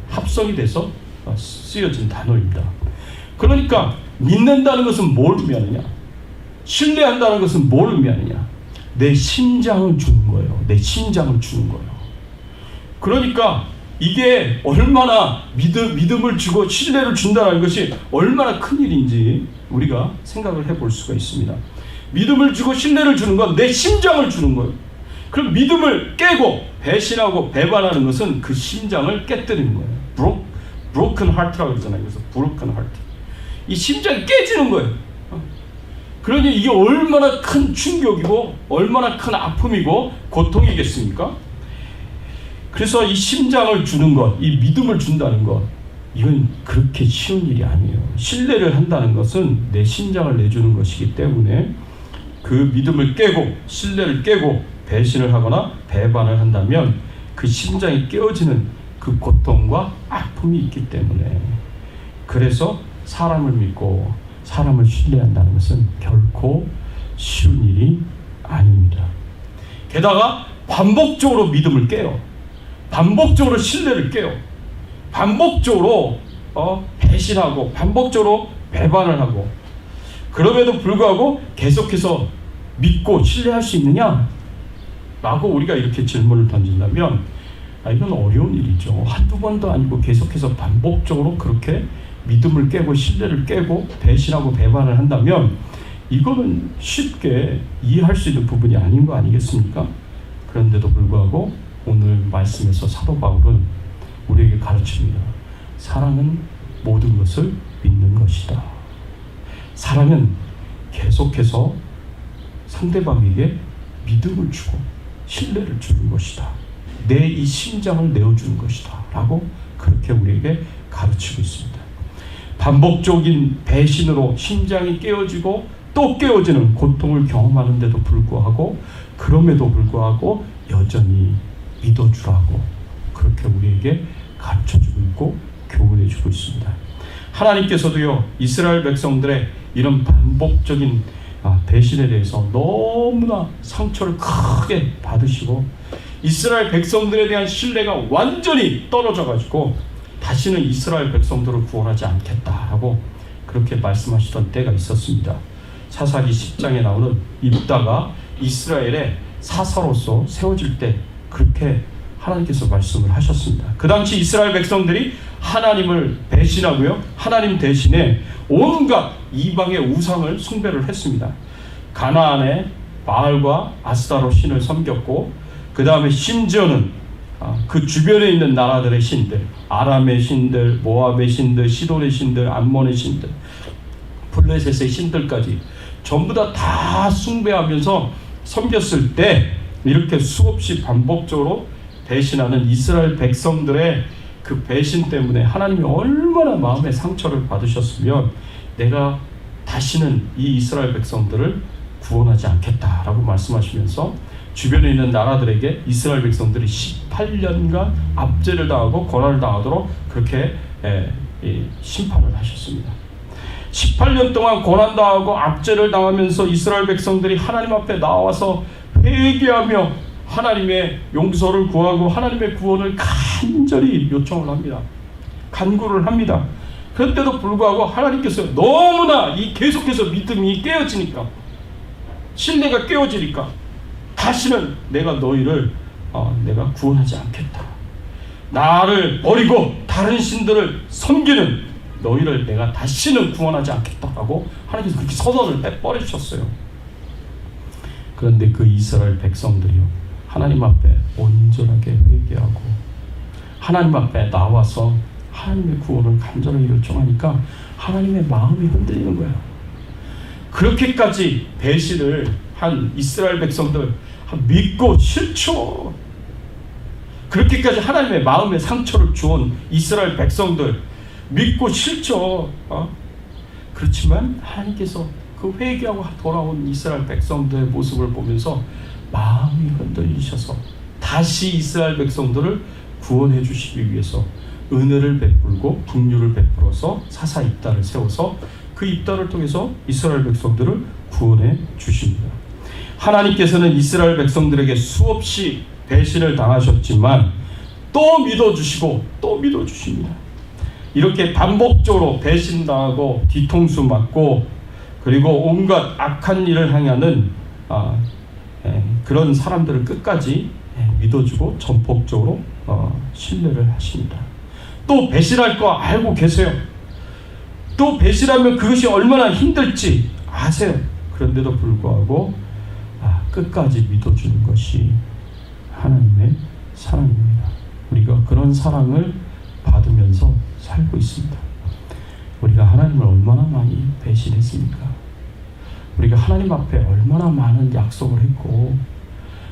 합성이 돼서 쓰여진 단어입니다. 그러니까 믿는다는 것은 뭘 의미하느냐? 신뢰한다는 것은 뭘 의미하느냐? 내 심장을 주는 거예요. 내 심장을 주는 거예요. 그러니까 이게 얼마나 믿음을 주고 신뢰를 준다는 것이 얼마나 큰 일인지 우리가 생각을 해볼 수가 있습니다. 믿음을 주고 신뢰를 주는 건 내 심장을 주는 거예요. 그럼 믿음을 깨고 배신하고 배반하는 것은 그 심장을 깨뜨리는 거예요. broken heart라고 그러잖아요. 그래서 broken heart. 이 심장이 깨지는 거예요. 그러니 이게 얼마나 큰 충격이고 얼마나 큰 아픔이고 고통이겠습니까? 그래서 이 심장을 주는 것, 이 믿음을 준다는 것, 이건 그렇게 쉬운 일이 아니에요. 신뢰를 한다는 것은 내 심장을 내주는 것이기 때문에 그 믿음을 깨고 신뢰를 깨고 배신을 하거나 배반을 한다면 그 심장이 깨어지는 그 고통과 아픔이 있기 때문에, 그래서 사람을 믿고 사람을 신뢰한다는 것은 결코 쉬운 일이 아닙니다. 게다가 반복적으로 믿음을 깨요. 반복적으로 신뢰를 깨요. 반복적으로 배신하고 반복적으로 배반을 하고, 그럼에도 불구하고 계속해서 믿고 신뢰할 수 있느냐? 라고 우리가 이렇게 질문을 던진다면 이건 어려운 일이죠. 한두 번도 아니고 계속해서 반복적으로 그렇게 믿음을 깨고 신뢰를 깨고 배신하고 배반을 한다면 이거는 쉽게 이해할 수 있는 부분이 아닌 거 아니겠습니까? 그런데도 불구하고 오늘 말씀에서 사도 바울은 우리에게 가르칩니다. 사랑은 모든 것을 믿는 것이다. 사랑은 계속해서 상대방에게 믿음을 주고 신뢰를 주는 것이다. 내 이 심장을 내어주는 것이다. 라고 그렇게 우리에게 가르치고 있습니다. 반복적인 배신으로 심장이 깨어지고 또 깨어지는 고통을 경험하는데도 불구하고, 그럼에도 불구하고 여전히 믿어주라고 그렇게 우리에게 가르쳐주고 있고 교훈해주고 있습니다. 하나님께서도요, 이스라엘 백성들의 이런 반복적인 배신에 대해서 너무나 상처를 크게 받으시고 이스라엘 백성들에 대한 신뢰가 완전히 떨어져가지고 다시는 이스라엘 백성들을 구원하지 않겠다라고 그렇게 말씀하시던 때가 있었습니다. 사사기 10장에 나오는 입다가 이스라엘의 사사로서 세워질 때 그렇게 하나님께서 말씀을 하셨습니다. 그 당시 이스라엘 백성들이 하나님을 배신하고요, 하나님 대신에 온갖 이방의 우상을 숭배를 했습니다. 가나안의 바알과 아스타로 신을 섬겼고, 그 다음에 심지어는 그 주변에 있는 나라들의 신들, 아람의 신들, 모압의 신들, 시돈의 신들, 암몬의 신들, 블레셋의 신들까지 전부 다 숭배하면서 섬겼을 때, 이렇게 수없이 반복적으로 배신하는 이스라엘 백성들의 그 배신 때문에 하나님이 얼마나 마음의 상처를 받으셨으면 내가 다시는 이 이스라엘 백성들을 구원하지 않겠다라고 말씀하시면서 주변에 있는 나라들에게 이스라엘 백성들이 18년간 압제를 당하고 고난을 당하도록 그렇게 심판을 하셨습니다. 18년 동안 고난당하고 압제를 당하면서 이스라엘 백성들이 하나님 앞에 나와서 회개하며 하나님의 용서를 구하고 하나님의 구원을 간절히 요청을 합니다. 간구를 합니다. 그런데도 불구하고 하나님께서 너무나 계속해서 믿음이 깨어지니까, 신뢰가 깨어지니까 다시는 내가 너희를 내가 구원하지 않겠다. 나를 버리고 다른 신들을 섬기는 너희를 내가 다시는 구원하지 않겠다라고 하나님께서 그렇게 선언을 해버리셨어요. 그런데 그 이스라엘 백성들이요, 하나님 앞에 온전하게 회개하고 하나님 앞에 나와서 하나님의 구원을 간절히 요청하니까 하나님의 마음이 흔들리는 거예요. 그렇게까지 배신을 한 이스라엘 백성들, 믿고 싫죠. 그렇게까지 하나님의 마음에 상처를 주온 이스라엘 백성들, 믿고 싫죠. 그렇지만 하나님께서 그 회개하고 돌아온 이스라엘 백성들의 모습을 보면서 마음이 흔들리셔서 다시 이스라엘 백성들을 구원해 주시기 위해서 은혜를 베풀고 긍휼을 베풀어서 사사 입다를 세워서 그 입다를 통해서 이스라엘 백성들을 구원해 주십니다. 하나님께서는 이스라엘 백성들에게 수없이 배신을 당하셨지만 또 믿어주시고 또 믿어주십니다. 이렇게 반복적으로 배신당하고 뒤통수 맞고 그리고 온갖 악한 일을 행하는 그런 사람들을 끝까지 믿어주고 전폭적으로 신뢰를 하십니다. 또 배신할 거 알고 계세요. 또 배신하면 그것이 얼마나 힘들지 아세요. 그런데도 불구하고 끝까지 믿어주는 것이 하나님의 사랑입니다. 우리가 그런 사랑을 받으면서 살고 있습니다. 우리가 하나님을 얼마나 많이 배신했습니까? 우리가 하나님 앞에 얼마나 많은 약속을 했고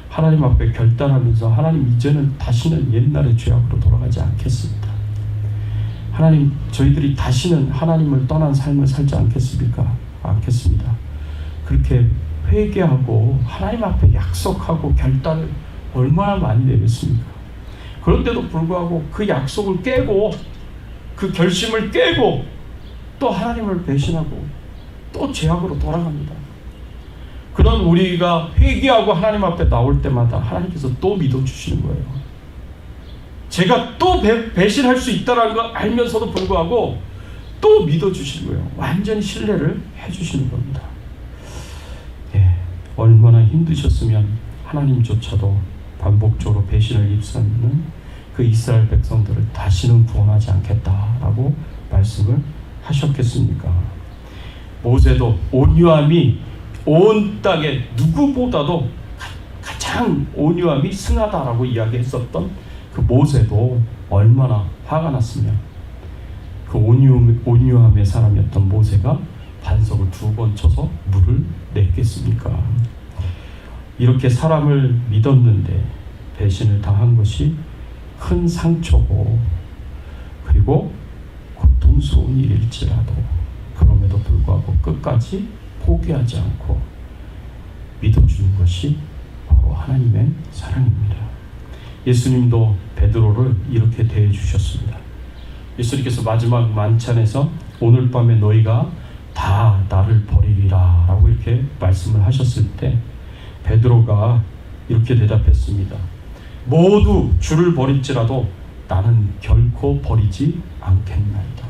하나님 앞에 결단하면서 하나님 이제는 다시는 옛날의 죄악으로 돌아가지 않겠습니다. 하나님 저희들이 다시는 하나님을 떠난 삶을 살지 않겠습니까? 않겠습니다. 그렇게 회개하고 하나님 앞에 약속하고 결단을 얼마나 많이 내렸습니까? 그런데도 불구하고 그 약속을 깨고 그 결심을 깨고 또 하나님을 배신하고 또 죄악으로 돌아갑니다. 그런 우리가 회개하고 하나님 앞에 나올 때마다 하나님께서 또 믿어주시는 거예요. 제가 또 배신할 수 있다는 걸 알면서도 불구하고 또 믿어주시는 거예요. 완전히 신뢰를 해주시는 겁니다. 얼마나 힘드셨으면 하나님조차도 반복적으로 배신을 입사하는 그 이스라엘 백성들을 다시는 구원하지 않겠다라고 말씀을 하셨겠습니까? 모세도 온유함이 온 땅에 누구보다도 가장 온유함이 승하다라고 이야기했었던 그 모세도 얼마나 화가 났으면 그 온유함의 사람이었던 모세가 반석을 2번 쳐서 물을 냈겠습니까? 이렇게 사람을 믿었는데 배신을 당한 것이 큰 상처고 그리고 고통스러운 일일지라도 그럼에도 불구하고 끝까지 포기하지 않고 믿어주는 것이 바로 하나님의 사랑입니다. 예수님도 베드로를 이렇게 대해 주셨습니다. 예수님께서 마지막 만찬에서 오늘 밤에 너희가 다 나를 버리리라 라고 이렇게 말씀을 하셨을 때 베드로가 이렇게 대답했습니다. 모두 주를 버릴지라도 나는 결코 버리지 않겠나이다.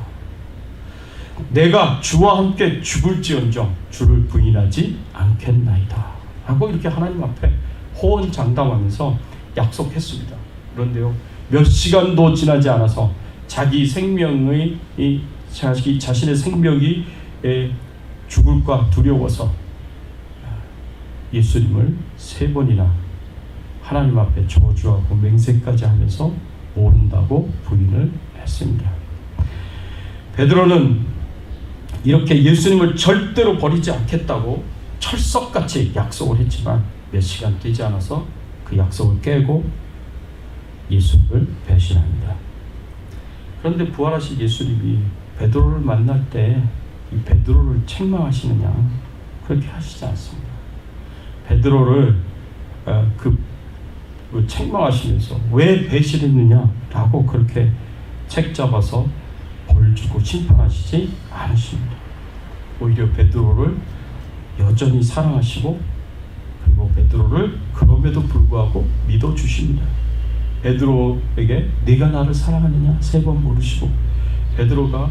내가 주와 함께 죽을지언정 주를 부인하지 않겠나이다 라고 이렇게 하나님 앞에 호언장담하면서 약속했습니다. 그런데요, 몇 시간도 지나지 않아서 자기 생명의 자신의 생명이 죽을까 두려워서 예수님을 3번이나 하나님 앞에 저주하고 맹세까지 하면서 모른다고 부인을 했습니다. 베드로는 이렇게 예수님을 절대로 버리지 않겠다고 철석같이 약속을 했지만 몇 시간 되지 않아서 그 약속을 깨고 예수님을 배신합니다. 그런데 부활하신 예수님이 베드로를 만날 때 이 베드로를 책망하시느냐? 그렇게 하시지 않습니다. 베드로를 책망하시면서 왜 배신했느냐라고 그렇게 책 잡아서 벌 주고 심판하시지 않으십니다. 오히려 베드로를 여전히 사랑하시고 그리고 베드로를 그럼에도 불구하고 믿어주십니다. 베드로에게 네가 나를 사랑하느냐 3번 물으시고 베드로가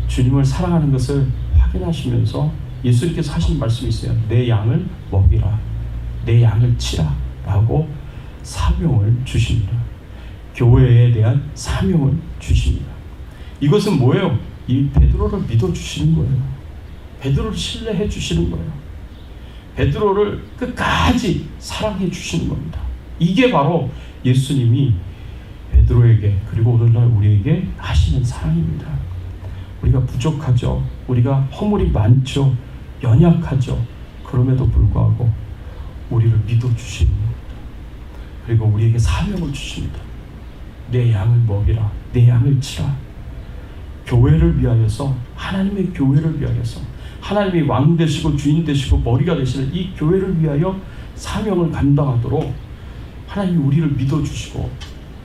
주님을 사랑하는 것을 확인하시면서 예수님께서 하신 말씀이 있어요. 내 양을 먹이라, 내 양을 치라 라고 사명을 주십니다. 교회에 대한 사명을 주십니다. 이것은 뭐예요? 이 베드로를 믿어주시는 거예요. 베드로를 신뢰해 주시는 거예요. 베드로를 끝까지 사랑해 주시는 겁니다. 이게 바로 예수님이 베드로에게 그리고 오늘날 우리에게 하시는 사랑입니다. 우리가 부족하죠. 우리가 허물이 많죠. 연약하죠. 그럼에도 불구하고 우리를 믿어주시는 겁니다. 그리고 우리에게 사명을 주십니다. 내 양을 먹이라, 내 양을 치라. 교회를 위하여서, 하나님의 교회를 위하여서, 하나님이 왕 되시고 주인 되시고 머리가 되시는 이 교회를 위하여 사명을 감당하도록 하나님이 우리를 믿어주시고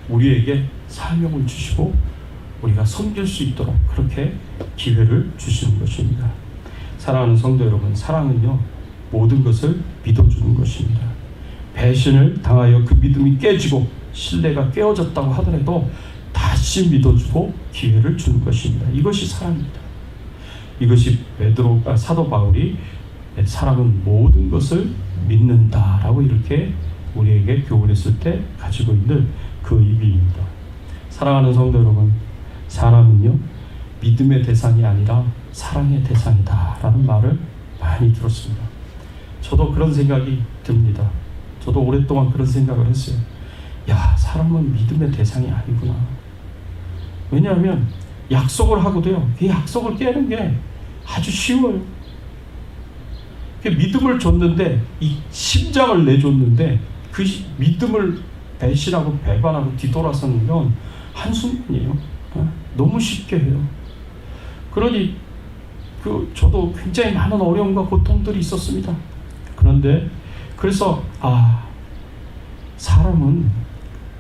우리에게 사명을 주시고 우리가 섬길 수 있도록 그렇게 기회를 주시는 것입니다. 사랑하는 성도 여러분, 사랑은요 모든 것을 믿어주는 것입니다. 배신을 당하여 그 믿음이 깨지고 신뢰가 깨어졌다고 하더라도 다시 믿어주고 기회를 주는 것입니다. 이것이 사랑입니다. 이것이 사도 바울이 사랑은 모든 것을 믿는다라고 이렇게 우리에게 교훈했을 때 가지고 있는 그 의미입니다. 사랑하는 성도 여러분, 사람은요 믿음의 대상이 아니라 사랑의 대상이다 라는 말을 많이 들었습니다. 저도 그런 생각이 듭니다. 저도 오랫동안 그런 생각을 했어요. 야, 사람은 믿음의 대상이 아니구나. 왜냐하면 약속을 하고도요 그 약속을 깨는 게 아주 쉬워요. 믿음을 줬는데 이 심장을 내줬는데 그 믿음을 배신하고 배반하고 뒤돌아서는 건 한순간이에요. 너무 쉽게 해요. 그러니 저도 굉장히 많은 어려움과 고통들이 있었습니다. 그런데 그래서 사람은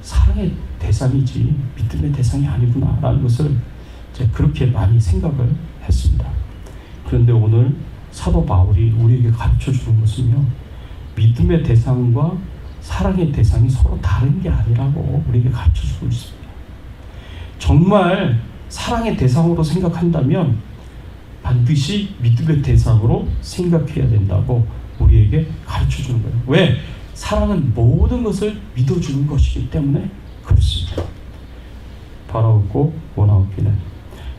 사랑의 대상이지 믿음의 대상이 아니구나 라는 것을 제가 그렇게 많이 생각을 했습니다. 그런데 오늘 사도 바울이 우리에게 가르쳐주는 것은요 믿음의 대상과 사랑의 대상이 서로 다른 게 아니라고 우리에게 가르쳐주고 있습니다. 정말 사랑의 대상으로 생각한다면 반드시 믿음의 대상으로 생각해야 된다고 우리에게 가르쳐주는 거예요. 왜? 사랑은 모든 것을 믿어주는 것이기 때문에 그렇습니다. 바라옵고 원하옵기는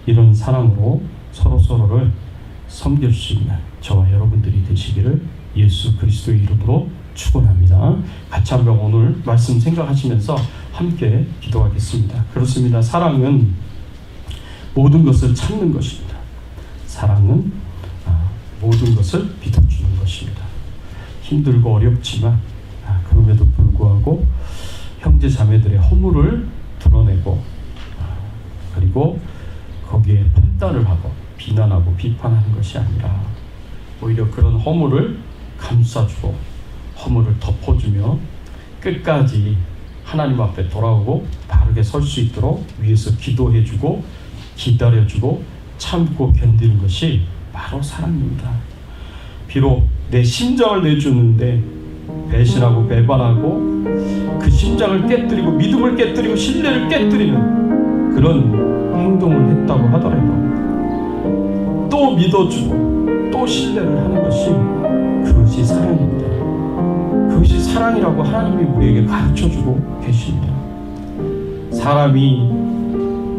이런 사랑으로 서로서로를 섬길 수 있는 저와 여러분들이 되시기를 예수 그리스도의 이름으로 축원합니다. 같이 한번 오늘 말씀 생각하시면서 함께 기도하겠습니다. 그렇습니다. 사랑은 모든 것을 참는 것입니다. 사랑은 모든 것을 믿어주는 것입니다. 힘들고 어렵지만 그럼에도 불구하고 형제 자매들의 허물을 드러내고 그리고 거기에 판단을 하고 비난하고 비판하는 것이 아니라 오히려 그런 허물을 감싸주고 허물을 덮어주며 끝까지 하나님 앞에 돌아오고 바르게 설 수 있도록 위에서 기도해주고 기다려주고 참고 견디는 것이 바로 사랑입니다. 비록 내 심장을 내주는데 배신하고 배반하고 그 심장을 깨뜨리고 믿음을 깨뜨리고 신뢰를 깨뜨리는 그런 행동을 했다고 하더라도 또 믿어주고 또 신뢰를 하는 것이 그것이 사랑입니다. 그것이 사랑이라고 하나님이 우리에게 가르쳐주고 계십니다. 사람이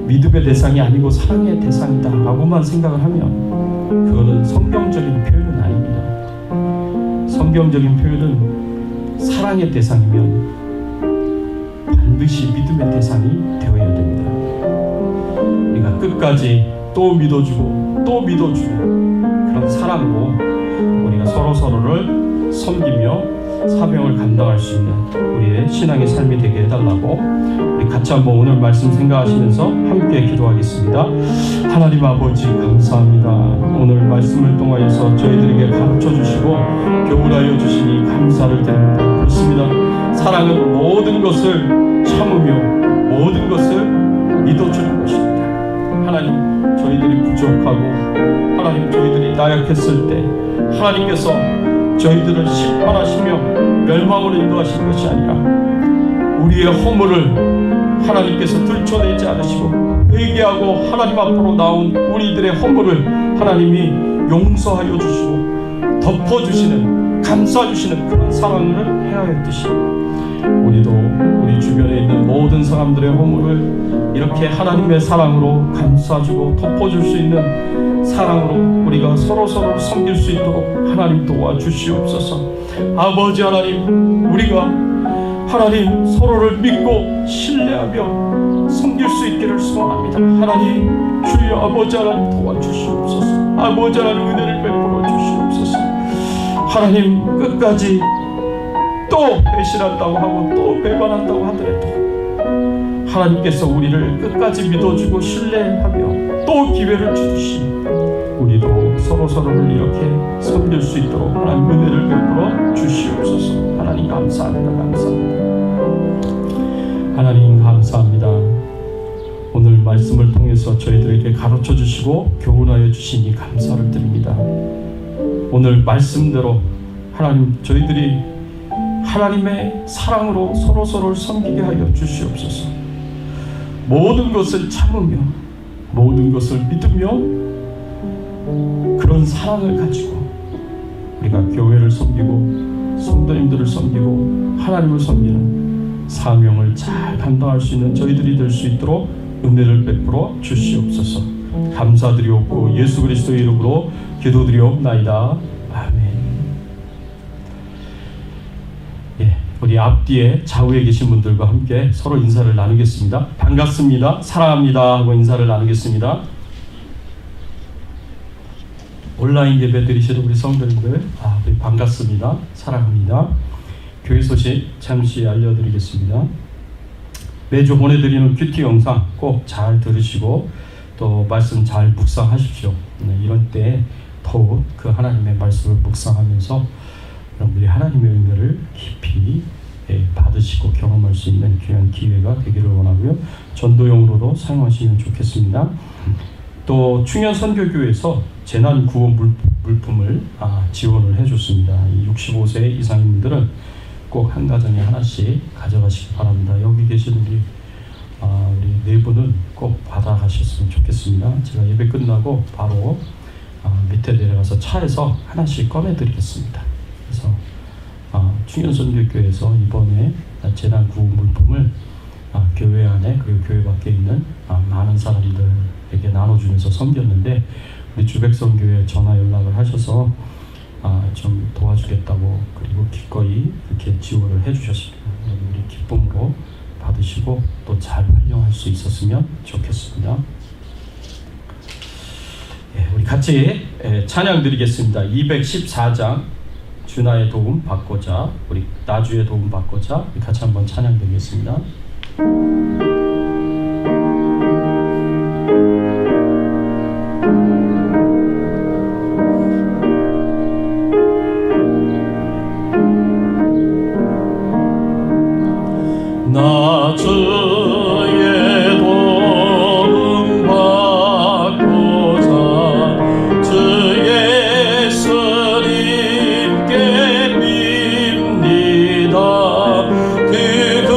믿음의 대상이 아니고 사랑의 대상이다 라고만 생각을 하면 그거는 성경적인 표현은 아닙니다. 성경적인 표현은 사랑의 대상이면 반드시 믿음의 대상이 되어야 됩니다. 우리가 끝까지 또 믿어주고 또 믿어주는 그런 사랑으로 우리가 서로서로를 섬기며 사명을 감당할 수 있는 우리의 신앙의 삶이 되게 해달라고 우리 같이 한번 오늘 말씀 생각하시면서 함께 기도하겠습니다. 하나님 아버지 감사합니다. 오늘 말씀을 통하여서 저희들에게 가르쳐 주시고 교훈하여 주시니 감사를 드립니다. 그렇습니다. 사랑은 모든 것을 참으며 모든 것을 믿어주는 것입니다. 하나님, 저희들이 부족하고 하나님, 저희들이 나약했을 때 하나님께서 저희들을 심판하시며 멸망으로 인도하신 것이 아니라 우리의 허물을 하나님께서 들춰내지 않으시고 회개하고 하나님 앞으로 나온 우리들의 허물을 하나님이 용서하여 주시고 덮어주시는, 감싸주시는 그런 사랑을 해야 했듯이 우리도 우리 주변에 있는 모든 사람들의 허물을 이렇게 하나님의 사랑으로 감싸주고 덮어줄 수 있는 사랑으로 우리가 서로서로 섬길 수 있도록 하나님 도와주시옵소서. 아버지 하나님, 우리가 하나님 서로를 믿고 신뢰하며 섬길 수 있기를 소원합니다. 하나님, 주여 아버지 하나님 도와주시옵소서. 아버지 하나님 은혜를 베풀어 주시옵소서. 하나님, 끝까지 또 배신한다고 하고 또 배반한다고 하더라도 하나님께서 우리를 끝까지 믿어주고 신뢰하며 또 기회를 주시니 우리도 서로서로를 이렇게 섬길 수 있도록 하나님 은혜를 베풀어 주시옵소서. 하나님 감사합니다. 감사합니다. 하나님 감사합니다. 오늘 말씀을 통해서 저희들에게 가르쳐 주시고 교훈하여 주시니 감사를 드립니다. 오늘 말씀대로 하나님, 저희들이 하나님의 사랑으로 서로서로를 섬기게 하여 주시옵소서. 모든 것을 참으며 모든 것을 믿으며 그런 사랑을 가지고 우리가 교회를 섬기고 성도님들을 섬기고 하나님을 섬기는 사명을 잘 감당할 수 있는 저희들이 될 수 있도록 은혜를 베풀어 주시옵소서. 감사드리옵고 예수 그리스도의 이름으로 기도드리옵나이다. 아멘. 우리 앞뒤에 좌우에 계신 분들과 함께 서로 인사를 나누겠습니다. 반갑습니다. 사랑합니다 하고 인사를 나누겠습니다. 온라인 예배 드리시는 우리 성도님들, 우리 반갑습니다. 사랑합니다. 교회 소식 잠시 알려드리겠습니다. 매주 보내드리는 큐티 영상 꼭 잘 들으시고 또 말씀 잘 묵상하십시오. 이런 때 더욱 그 하나님의 말씀을 묵상하면서 여러분들이 하나님의 은혜를 깊이 받으시고 경험할 수 있는 귀한 기회가 되기를 원하고요. 전도용으로도 사용하시면 좋겠습니다. 또 충현선교교에서 재난구호 물품을 지원을 해줬습니다. 65세 이상인 분들은 꼭 한 가정에 하나씩 가져가시기 바랍니다. 여기 계신 우리 네 분은 꼭 받아가셨으면 좋겠습니다. 제가 예배 끝나고 바로 밑에 내려가서 차에서 하나씩 꺼내드리겠습니다. 그래서 충현선교교에서 이번에 재난구호 물품을 교회 안에 그리고 교회 밖에 있는 많은 사람들에게 나눠주면서 섬겼는데 우리 주백성교회 전화 연락을 하셔서 좀 도와주겠다고 그리고 기꺼이 이렇게 지원을 해주셨습니다. 우리 기쁨으로 받으시고 또 잘 활용할 수 있었으면 좋겠습니다. 우리 같이 찬양 드리겠습니다. 214장 주나의 도움 받고자, 우리 나주의 도움 받고자 같이 한번 찬양 드리겠습니다. 나주의 도움 받고자 주 예수님께 빕니다. 그들과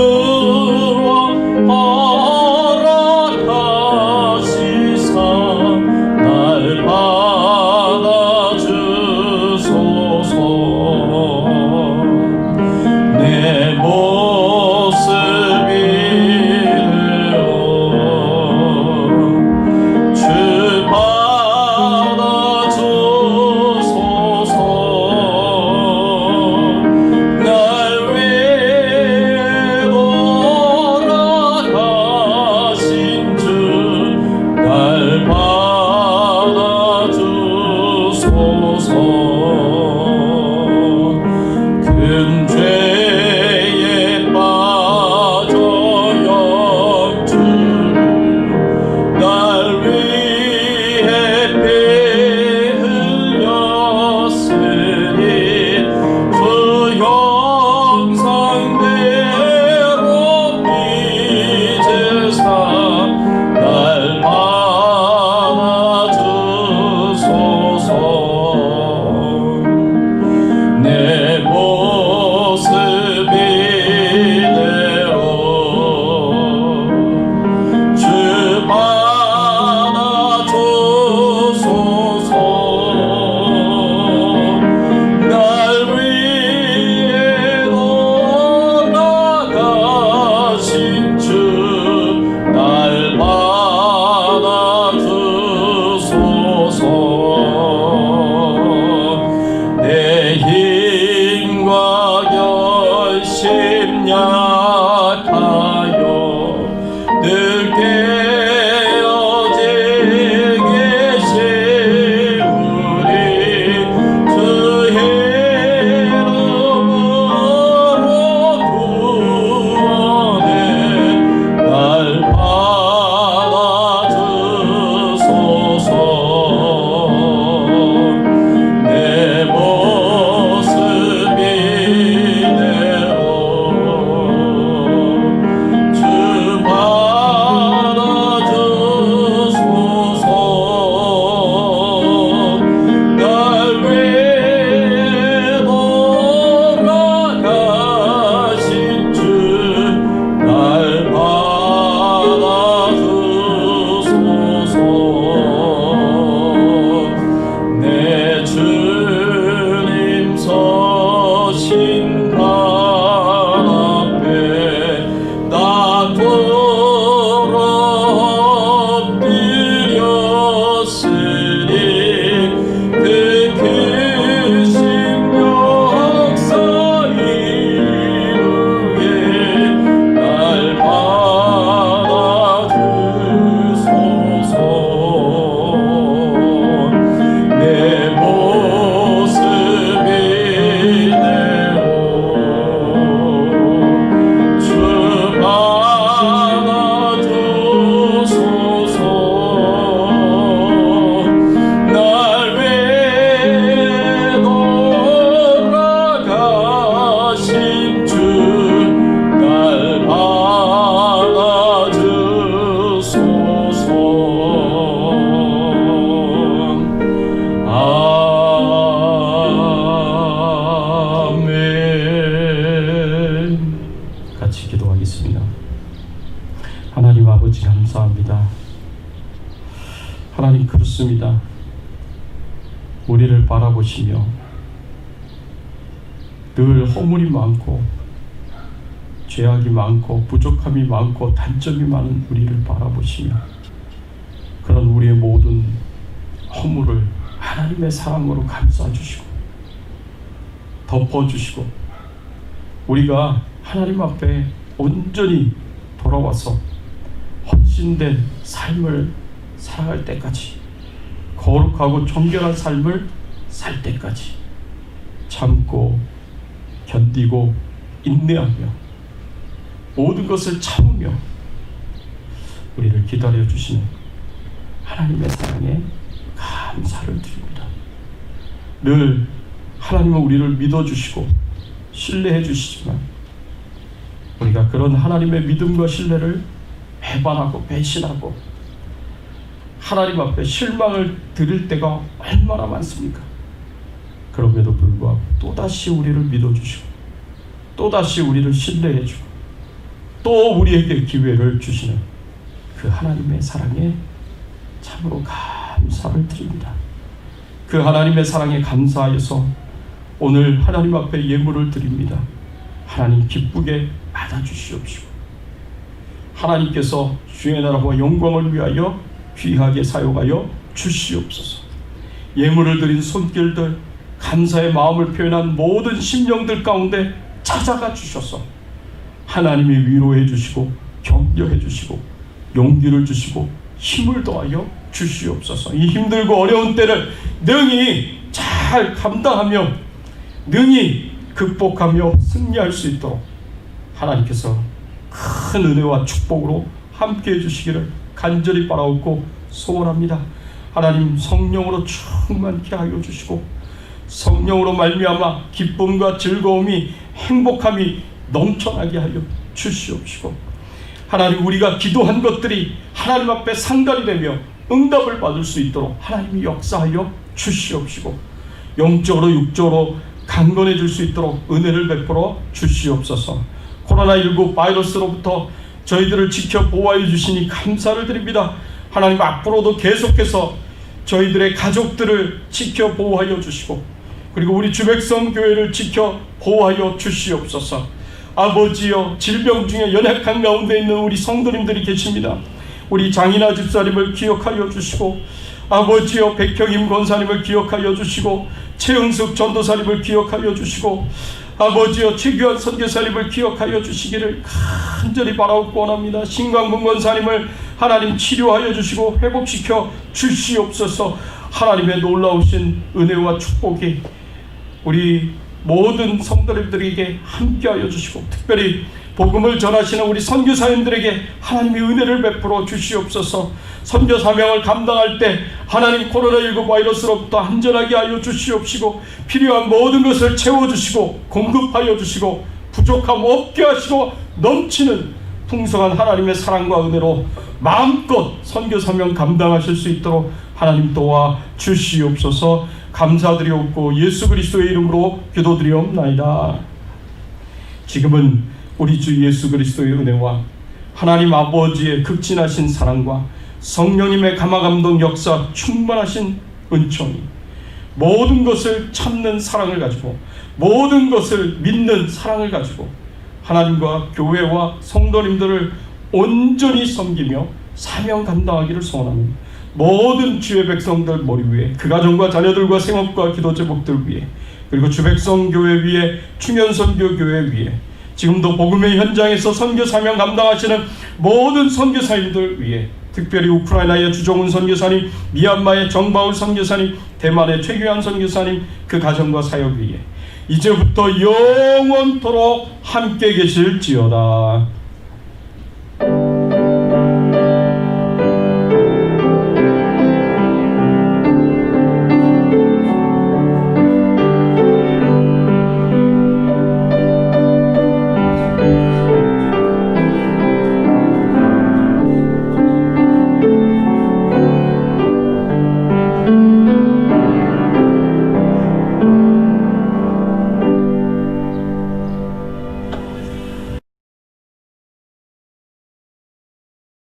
큰 죄에 빠져 영주 날 위해 피 흘렸으니 그 형상대로 빚으사 날 받아주소서. 내 모습 이대로 주 받아주소서. 날 위해 돌아가신 주 날 받아주소서. 내 힘과 결심 약하여 늘 깨어지게 세우리 주 이름으로 구원해 날 받아주소서. 내 모습 이대로 주 받아주소서. 날 위해 돌아가신 주 날 받아주소서. 내 주님 서신 발 앞에 나 돌아 엎드렸으니 그 크신 역사 이루에 날 받아주소서. 내 모습 이대로 주 받아주소서. 날 위해 돌아가신 주 날 받아주소서. 아멘. 같이 기도하겠습니다. 하나님 아버지 감사합니다. 하나님 그렇습니다. 우리를 바라보시며 늘 허물이 많고 죄악이 많고 부족함이 많고 단점이 많은 우리를 바라보시며 그런 우리의 모든 허물을 하나님의 사랑으로 감싸주시고 덮어주시고 우리가 하나님 앞에 온전히 돌아와서 헌신된 삶을 살아갈 때까지 거룩하고 정결한 삶을 살 때까지 참고 견디고 인내하며 모든 것을 참으며 우리를 기다려 주시는 하나님의 사랑에 감사를 드립니다. 늘 하나님은 우리를 믿어주시고 신뢰해 주시지만 우리가 그런 하나님의 믿음과 신뢰를 배반하고 배신하고 하나님 앞에 실망을 드릴 때가 얼마나 많습니까? 그럼에도 불구하고 또다시 우리를 믿어주시고 또다시 우리를 신뢰해주고 또 우리에게 기회를 주시는 그 하나님의 사랑에 참으로 감사를 드립니다. 그 하나님의 사랑에 감사하여서 오늘 하나님 앞에 예물을 드립니다. 하나님 기쁘게 받아주시옵시고 하나님께서 주의 나라와 영광을 위하여 귀하게 사용하여 주시옵소서. 예물을 드린 손길들, 감사의 마음을 표현한 모든 심령들 가운데 찾아가 주셔서 하나님이 위로해 주시고 격려해 주시고 용기를 주시고 힘을 더하여 주시옵소서. 이 힘들고 어려운 때를 능히 잘 잘 감당하며 능히 극복하며 승리할 수 있도록 하나님께서 큰 은혜와 축복으로 함께해 주시기를 간절히 바라옵고 소원합니다. 하나님 성령으로 충만케 하여 주시고 성령으로 말미암아 기쁨과 즐거움이 행복함이 넘쳐나게 하여 주시옵시고 하나님 우리가 기도한 것들이 하나님 앞에 상달이 되며 응답을 받을 수 있도록 하나님이 역사하여 주시옵시고 영적으로 육적으로 강건해질 수 있도록 은혜를 베풀어 주시옵소서. 코로나19 바이러스로부터 저희들을 지켜 보호하여 주시니 감사를 드립니다. 하나님 앞으로도 계속해서 저희들의 가족들을 지켜 보호하여 주시고 그리고 우리 주백성 교회를 지켜 보호하여 주시옵소서. 아버지여 질병 중에 연약한 가운데 있는 우리 성도님들이 계십니다. 우리 장인아 집사님을 기억하여 주시고 아버지여 백형임 권사님을 기억하여 주시고 최응숙 전도사님을 기억하여 주시고 아버지여 최규환 선교사님을 기억하여 주시기를 간절히 바라옵고 원합니다. 신광문 권사님을 하나님 치료하여 주시고 회복시켜 주시옵소서. 하나님의 놀라우신 은혜와 축복이 우리 모든 성도님들에게 함께하여 주시고 특별히 복음을 전하시는 우리 선교사님들에게 하나님의 은혜를 베풀어 주시옵소서. 선교 사명을 감당할 때 하나님 코로나19 바이러스로부터 안전하게 하여 주시옵시고 필요한 모든 것을 채워주시고 공급하여 주시고 부족함 없게 하시고 넘치는 풍성한 하나님의 사랑과 은혜로 마음껏 선교 사명 감당하실 수 있도록 하나님 도와 주시옵소서. 감사드리옵고 예수 그리스도의 이름으로 기도드리옵나이다. 지금은 우리 주 예수 그리스도의 은혜와 하나님 아버지의 극진하신 사랑과 성령님의 감화감동 역사 충만하신 은총이 모든 것을 참는 사랑을 가지고 모든 것을 믿는 사랑을 가지고 하나님과 교회와 성도님들을 온전히 섬기며 사명 감당하기를 소원합니다. 모든 주의 백성들 머리 위에 그 가정과 자녀들과 생업과 기도 제목들 위에 그리고 주백성교회 위에 충현선교교회 위에 지금도 복음의 현장에서 선교 사명 감당하시는 모든 선교사님들 위에 특별히 우크라이나의 주종훈 선교사님, 미얀마의 정바울 선교사님, 대만의 최규환 선교사님 그 가정과 사역 위에 이제부터 영원토록 함께 계실지어다.